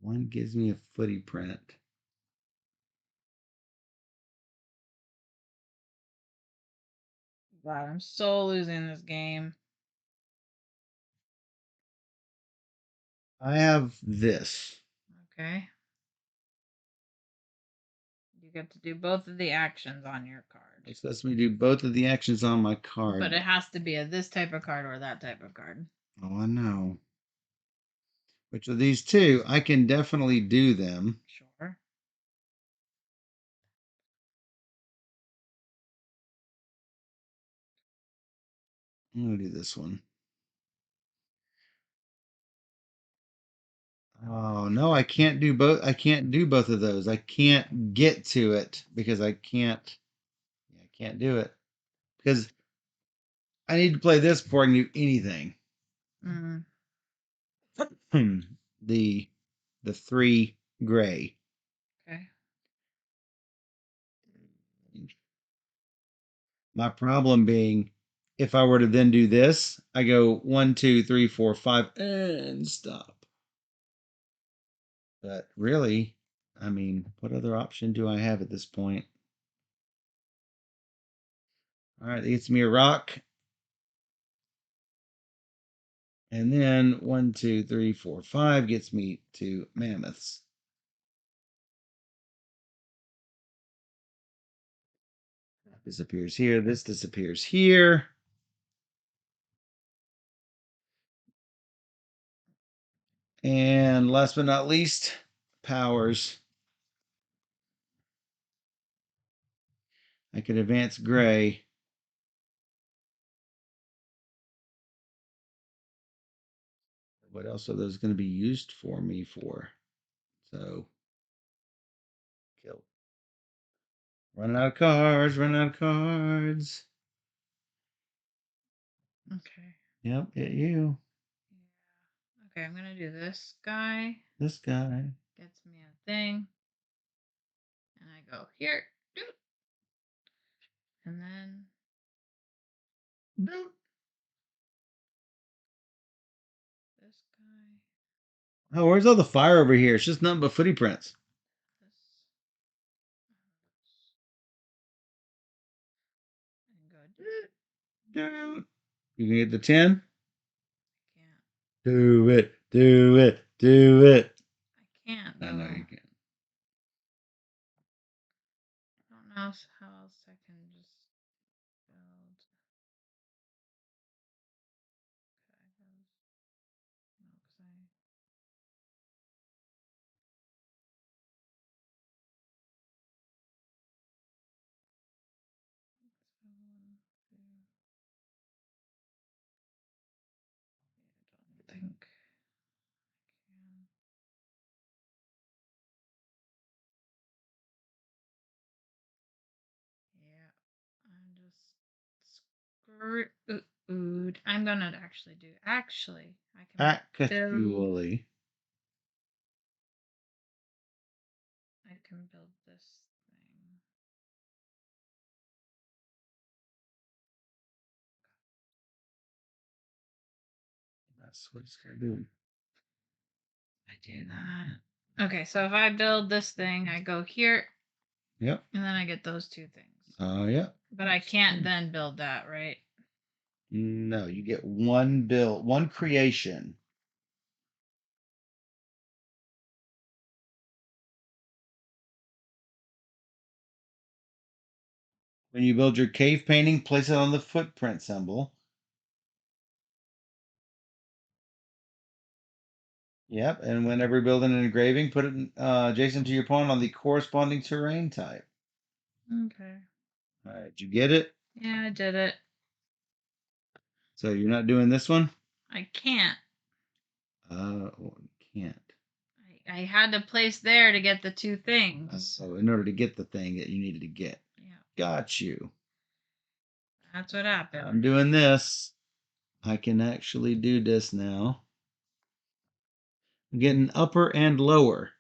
One gives me a footy print. God, I'm so losing this game. I have this. Okay. You get to do both of the actions on your card. It lets me do both of the actions on my card. But it has to be a this type of card or that type of card. Oh, I know. Which of these two? I can definitely do them. Sure. I'm going to do this one. Oh, no, I can't do both. I can't do both of those. I can't get to it because I can't. I can't do it because I need to play this before I can do anything. Mm. the 3 gray. Okay. My problem being, if I were to then do this, I go 1, 2, 3, 4, 5, and stop. But really, I mean, what other option do I have at this point? All right, it gets me a rock. And then 1, 2, 3, 4, 5 gets me 2 mammoths. Disappears here. This disappears here. And last but not least, powers. I could advance gray. What else are those going to be used for me for? So, kill. Run out of cards. Run out of cards. Okay. Yep, hit you. Yeah. Okay, I'm gonna do this guy. This guy. Gets me a thing. And I go here. Doot. And then Doot. this guy. Oh, where's all the fire over here? It's just nothing but footy prints. This. And go doot. Doot. You can get the 10? Can't. Do it. Do it. Do it. I can't though. I know you can. I don't know how else I can just build. Okay, no, because I don't think I can. Yeah, I'm just screwed. I'm gonna actually do. Actually, I can build. Actually. I can build this thing. That's what it's going to do. I do that. Okay, so if I build this thing, I go here. Yep. And then I get those two things. Oh, yeah. But I can't then build that, right? No, you get one build, one creation. When you build your cave painting, place it on the footprint symbol. Yep, and whenever you build an engraving, put it adjacent to your pawn on the corresponding terrain type. Okay. All right, did you get it? Yeah, I did it. So you're not doing this one? I can't. Oh, you can't. I had to place there to get the two things. So in order to get the thing that you needed to get. Yeah. Got you. That's what happened. I'm doing this. I can actually do this now. I'm getting upper and lower.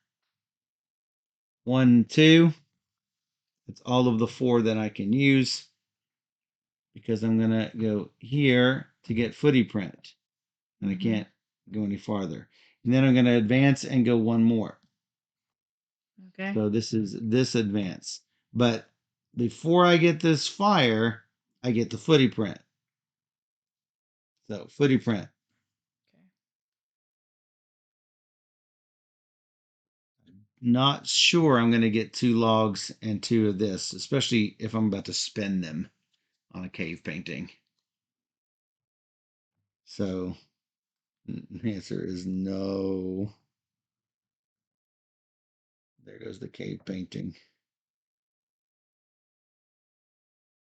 1, 2. It's all of the 4 that I can use because I'm going to go here to get footy print. And I can't go any farther. And then I'm going to advance and go 1 more. Okay. So this is this advance. But before I get this fire, I get the footy print. So footy print. Okay. Not sure I'm going to get 2 logs and 2 of this, especially if I'm about to spend them on a cave painting. So the answer is no. There goes the cave painting.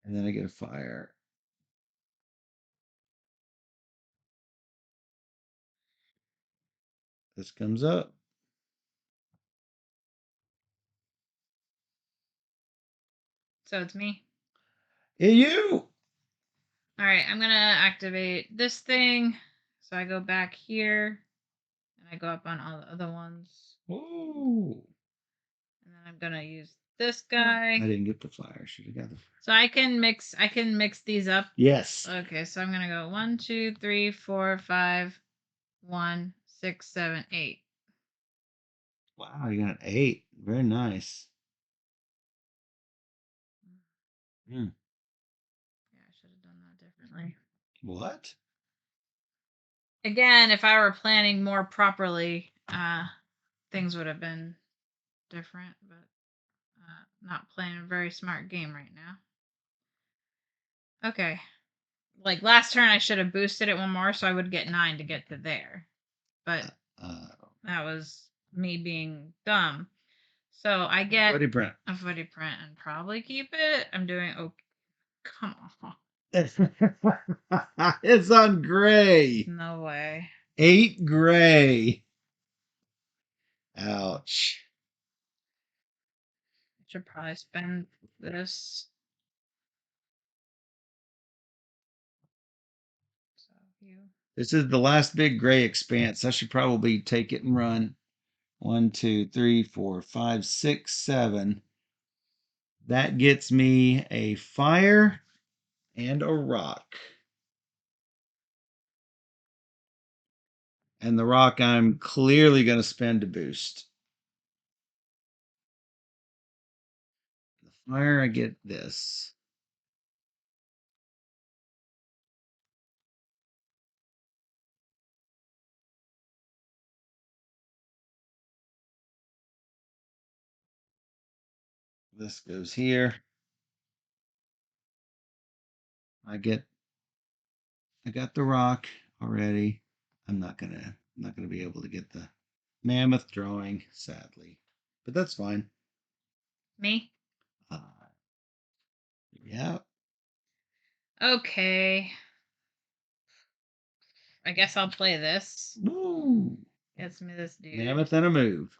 And then I get a fire. This comes up. So it's me. Hey, you! All right, I'm gonna activate this thing. So I go back here, and I go up on all the other ones. Whoa! And then I'm gonna use this guy. I didn't get the fire. Should have got the fire. So I can mix these up. Yes. Okay, so I'm gonna go 1, 2, 3, 4, 5, 1, 6, 7, 8. Wow, you got an 8. Very nice. Hmm. Yeah, I should have done that differently. What? Again, if I were planning more properly, things would have been different, but not playing a very smart game right now. Okay. Like last turn, I should have boosted it 1 more so I would get 9 to get to there. But that was me being dumb. So I get Footy print. a footy print and probably keep it. I'm doing okay. Come on. It's on gray. No way. 8 gray. Ouch. I should probably spend this. So you. This is the last big gray expanse. I should probably take it and run. 1, 2, 3, 4, 5, 6, 7. That gets me a fire and a rock. And the rock I'm clearly going to spend to boost. The fire, I get this. This goes here. I got the rock already. I'm not gonna be able to get the mammoth drawing, sadly. But that's fine. Me? Uh, yeah. Okay. I guess I'll play this. Woo! Gets me this dude. Mammoth and a move.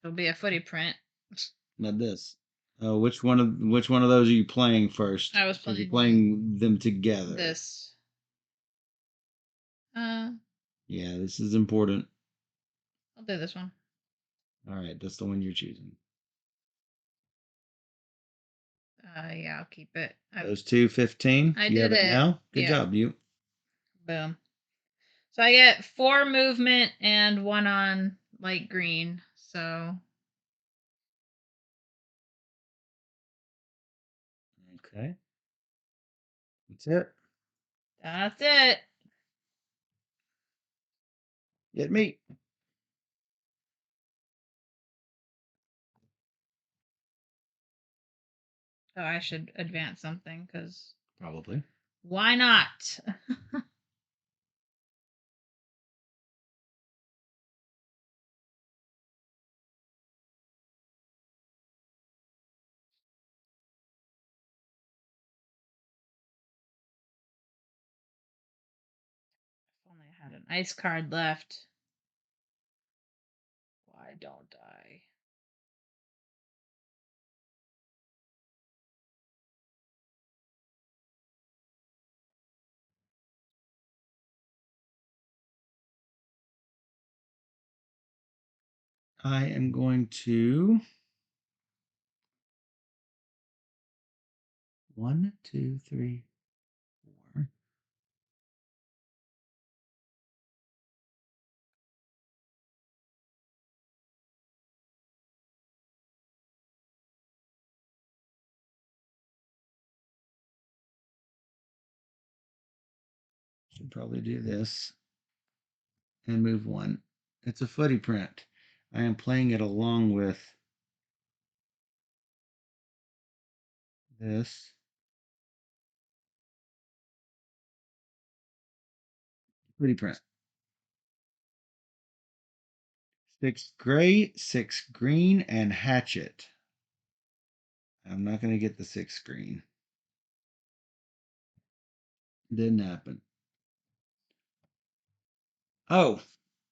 It'll be a footy print. Not this. Oh, which one of those are you playing first? I was Are you playing playing them together? this. Yeah, this is important. I'll do this one. All right, that's the one you're choosing. Yeah, I'll keep it. Those two 15. I You did have it it. now. Good Yeah. job, you. Boom. So I get 4 movement and 1 on light green. So Okay. That's it. that's it. Get me. So I should advance something because Probably. why not? If only I had an ice card left. die, don't die. I am going to 1, 2, 3, 4. Should probably do this and move 1. It's a footy print. I am playing it along with this. Footy print. 6 gray, 6 green, and hatchet. I'm not going to get the 6 green. Didn't happen. Oh,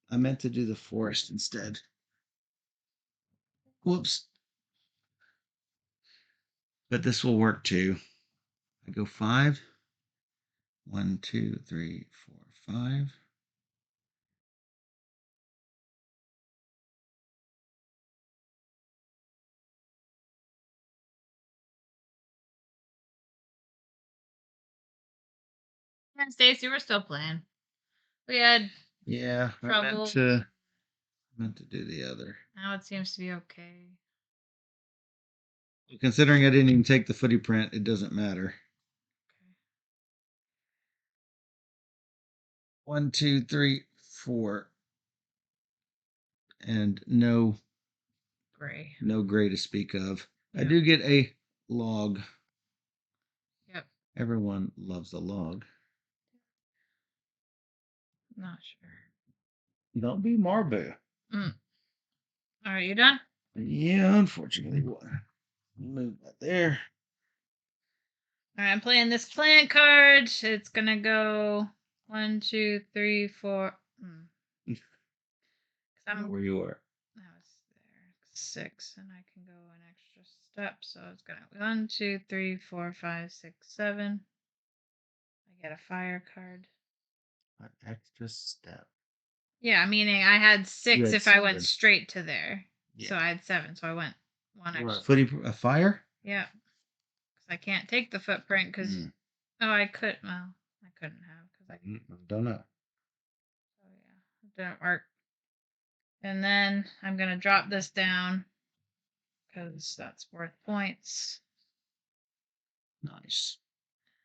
I meant to do the forest instead. Whoops. But this will work too. I go 5. 1, 2, 3, 4, 5. And Stacy, we're still playing. We had Yeah, trouble. I meant to do the other. Now it seems to be okay. Considering I didn't even take the footy print, it doesn't matter. Okay. 1, 2, 3, 4. And no Gray. No gray to speak of. I Yep. do get a log. Yep. Everyone loves a log. Not sure. Don't be Marbu. All right, you done? Yeah, unfortunately. Move that there. All right, I'm playing this clan card. It's gonna go 1, 2, 3, 4. I'm Where you are. I was there 6, and I can go an extra step. So it's gonna 1, 2, 3, 4, 5, 6, 7. I get a fire card. An extra step. Yeah, meaning I had 6 had if I went 7. straight to there. Yeah. So I had 7. So I went 1 extra. Footy, a fire? Yeah. Because I can't take the footprint because. Oh, I could. Well, I couldn't have because I. Don't know. Oh, yeah. It didn't work. And then I'm going to drop this down because that's worth points. Nice.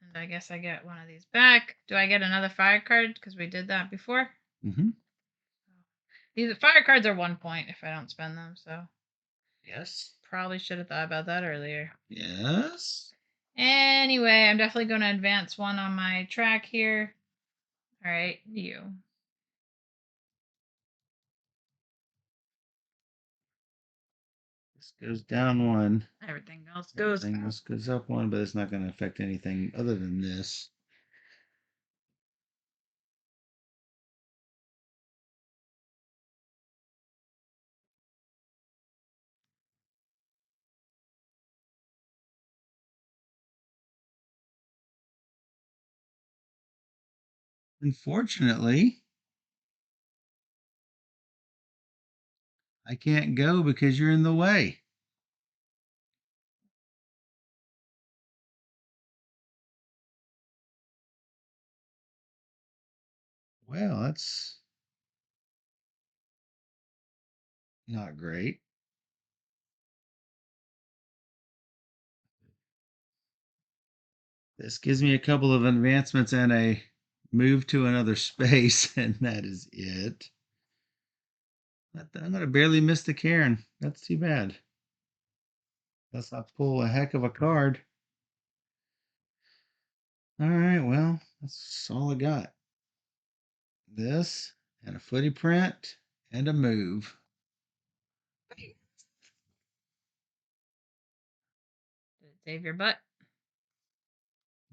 And I guess I get one of these back. Do I get another fire card? Because we did that before. Mm-hmm. These fire cards are 1 point if I don't spend them. So. Yes. Probably should have thought about that earlier. Yes. Anyway, I'm definitely going to advance 1 on my track here. All right, you. This goes down 1. Everything else goes Everything else goes up 1, but it's not going to affect anything other than this. Unfortunately, I can't go because you're in the way. Well, that's not great. This gives me a couple of advancements and a move to another space, and that is it. I'm going to barely miss the Cairn. That's too bad. Unless I pull a heck of a card. All right, well, that's all I got. This and a footy print and a move. Did it save your butt?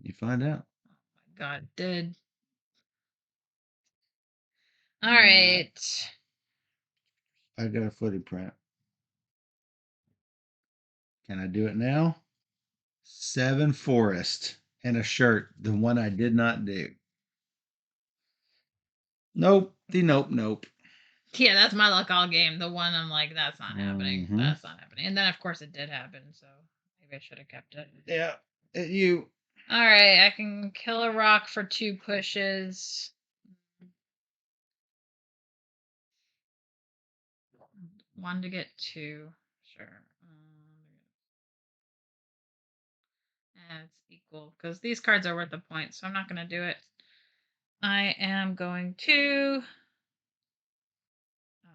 You find out. Oh my god, it did. All right. I got a footy print. Can I do it now? 7 forest and a shirt. The one I did not do. Nope. Nope. Yeah, that's my luck all game. The one I'm like, that's not happening. Mhm. That's not happening. And then of course it did happen, so maybe I should have kept it. Yeah. You. All right, I can kill a rock for 2 pushes. 1 to get 2. Sure. And it's equal because these cards are worth a point, so I'm not going to do it. I am going to. Oh.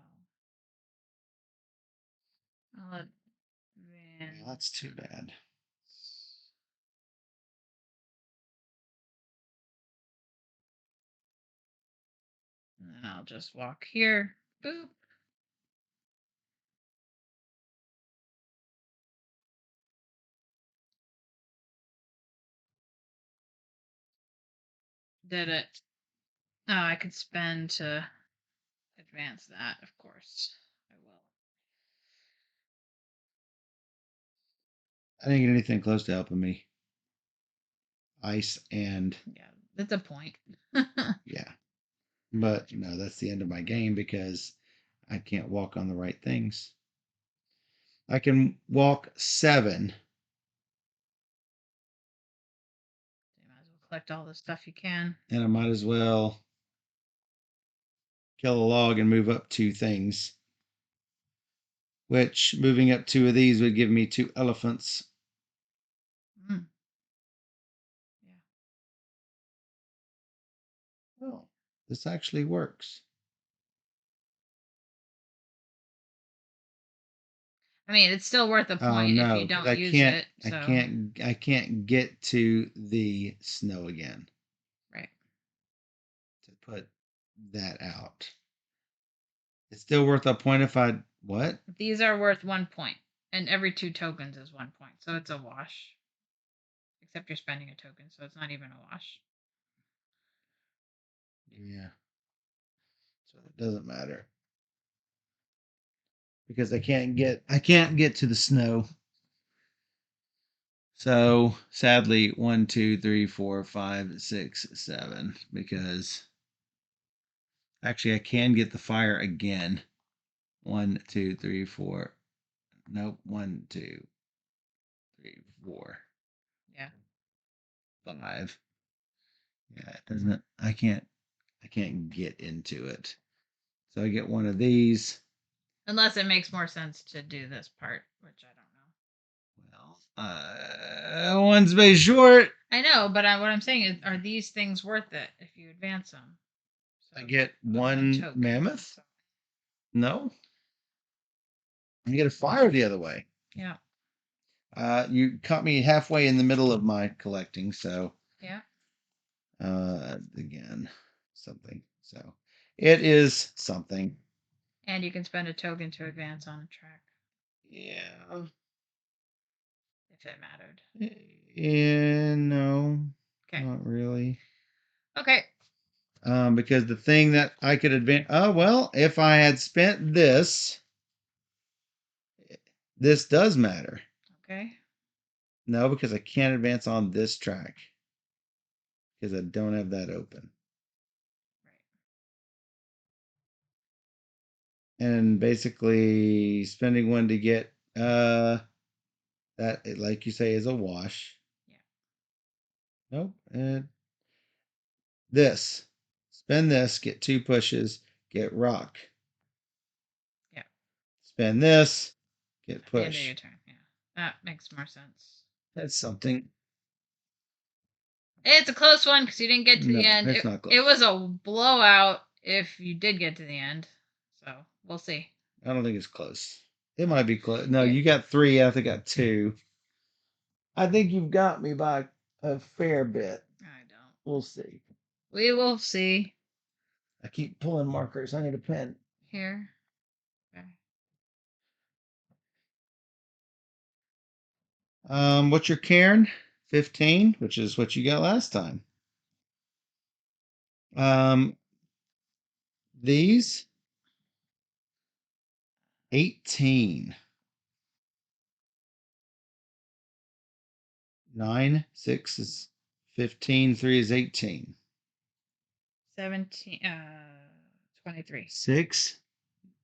I'll let Van. Yeah, that's too bad. And then I'll just walk here. Boop. Did it. Oh, I could spend to advance that, of course. I will. I didn't get anything close to helping me. Ice and. Yeah, that's a point. Yeah. But no, that's the end of my game because I can't walk on the right things. I can walk 7. You might as well collect all the stuff you can. And I might as well kill a log and move up 2 things. Which moving up 2 of these would give me 2 elephants. Mm. Yeah. Well, this actually works. I mean, it's still worth a Oh point if you no, don't I use can't. it. I So. can't get to the snow again. Right. To put that out. It's still worth a point if I what? These are worth 1 point, and every 2 tokens is 1 point, so it's a wash. Except you're spending a token, so it's not even a wash. Yeah. So it doesn't matter. Because I can't get to the snow. So sadly, 1, 2, 3, 4, 5, 6, 7. Because actually I can get the fire again. 1, 2, 3, 4. Nope. 1, 2, 3, 4. Yeah. 5. Yeah, it doesn't. I can't get into it. So I get one of these. Unless it makes more sense to do this part, which I don't know. Well, one space short. I know, but what I'm saying is, are these things worth it if you advance them? So I get one mammoth. So. No, you get a fire the other way. Yeah. You caught me halfway in the middle of my collecting, so Yeah. Again, something. So it is something. And you can spend a token to advance on a track. Yeah. If it mattered. Yeah, no. Okay. Not really. Okay. Because the thing that I could advance. Oh well, if I had spent this does matter. Okay. No, because I can't advance on this track because I don't have that open. Right. And basically, spending 1 to get that, like you say, is a wash. Yeah. Nope. This. Spend this, get 2 pushes, get rock. Yeah. Spend this, get push. End of your turn. Yeah. That makes more sense. That's something. It's a close one because you didn't get to the end. It's not close. It was a blowout if you did get to the end. So we'll see. I don't think it's close. It might be close. No, you got 3. I think I got 2. I think you've got me by a fair bit. I don't. We'll see. We will see. I keep pulling markers. I need a pen. Here. Okay. What's your cairn? 15, which is what you got last time. These 18. 9, 6 is 15, 3 is 18. 17, 23. 6,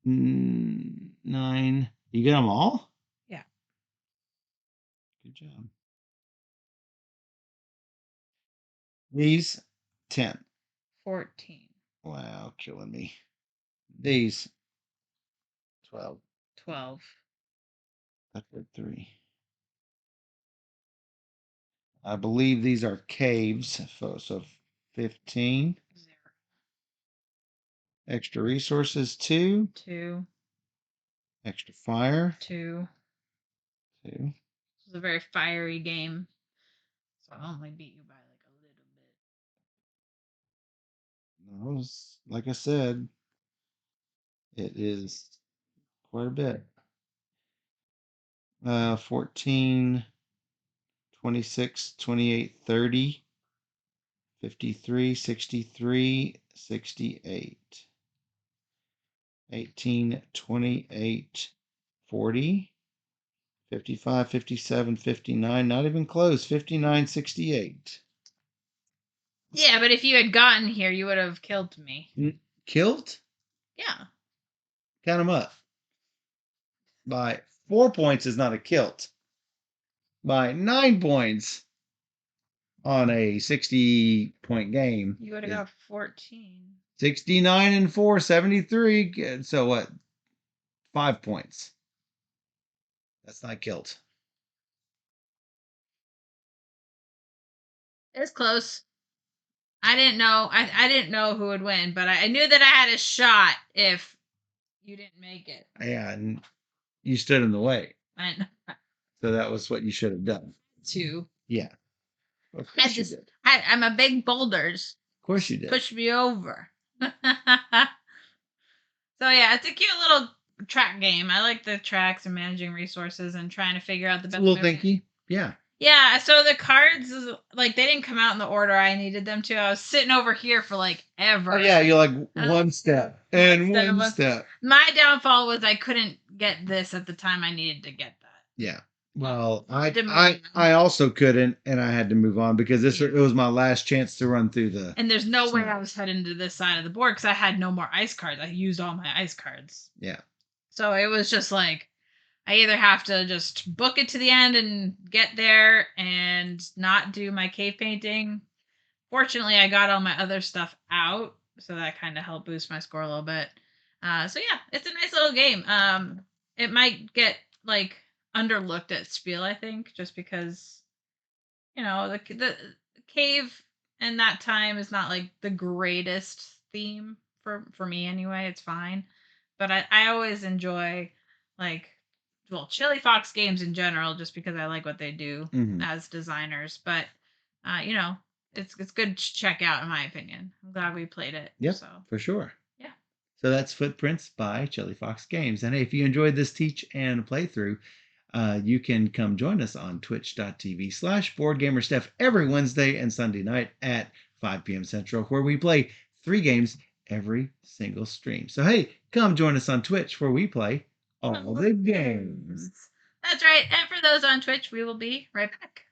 9. You get them all? Yeah. Good job. These, 10. 14. Wow, killing me. These, 12. 12. That's 3. I believe these are caves, so 15. 0. Extra resources, 2. 2. Extra fire, 2. 2. This is a very fiery game. So I only beat you by like a little bit. That was, like I said, it is quite a bit. 14, 26, 28, 30, 53, 63, 68. 18, 28, 40, 55, 57, 59, not even close, 59, 68. Yeah, but if you had gotten here, you would have killed me. Killed? Yeah. Count them up. By 4 points is not a kilt. By 9 points on a 60-point game. You would have got 14. 69 and 4, 73. So what? 5 points. That's not kilt. It's close. I didn't know. I didn't know who would win, but I knew that I had a shot if you didn't make it. Yeah, and you stood in the way. I know. So that was what you should have done. 2. Yeah. Of I course you just, did. I'm a big boulders. Of course you did. Push me over. So yeah, it's a cute little track game. I like the tracks and managing resources and trying to figure out the It's best a little movement. thinky. Yeah. Yeah, so the cards, like, they didn't come out in the order I needed them to. I was sitting over here for like ever. Oh yeah, you're like one step and one step. My downfall was I couldn't get this at the time I needed to get that. Yeah. Well, Demand. I also couldn't, and I had to move on because it was my last chance to run through the. And there's no way I was heading to this side of the board because I had no more ice cards. I used all my ice cards. Yeah. So it was just like I either have to just book it to the end and get there and not do my cave painting. Fortunately, I got all my other stuff out, so that kind of helped boost my score a little bit. So yeah, it's a nice little game. It might get like underlooked at Spiel, I think, just because the cave and that time is not like the greatest theme for me anyway. It's fine, but I always enjoy like Chili Fox games in general just because I like what they do as designers. But it's good to check out in my opinion. I'm glad we played it. Yep, So for sure. yeah. So that's Footprints by Chili Fox Games. And hey, if you enjoyed this teach and playthrough, you can come join us on twitch.tv/BoardGamerSteph every Wednesday and Sunday night at 5 p.m. Central, where we play 3 games every single stream. So hey, come join us on Twitch where we play all the games. That's right. And for those on Twitch, we will be right back.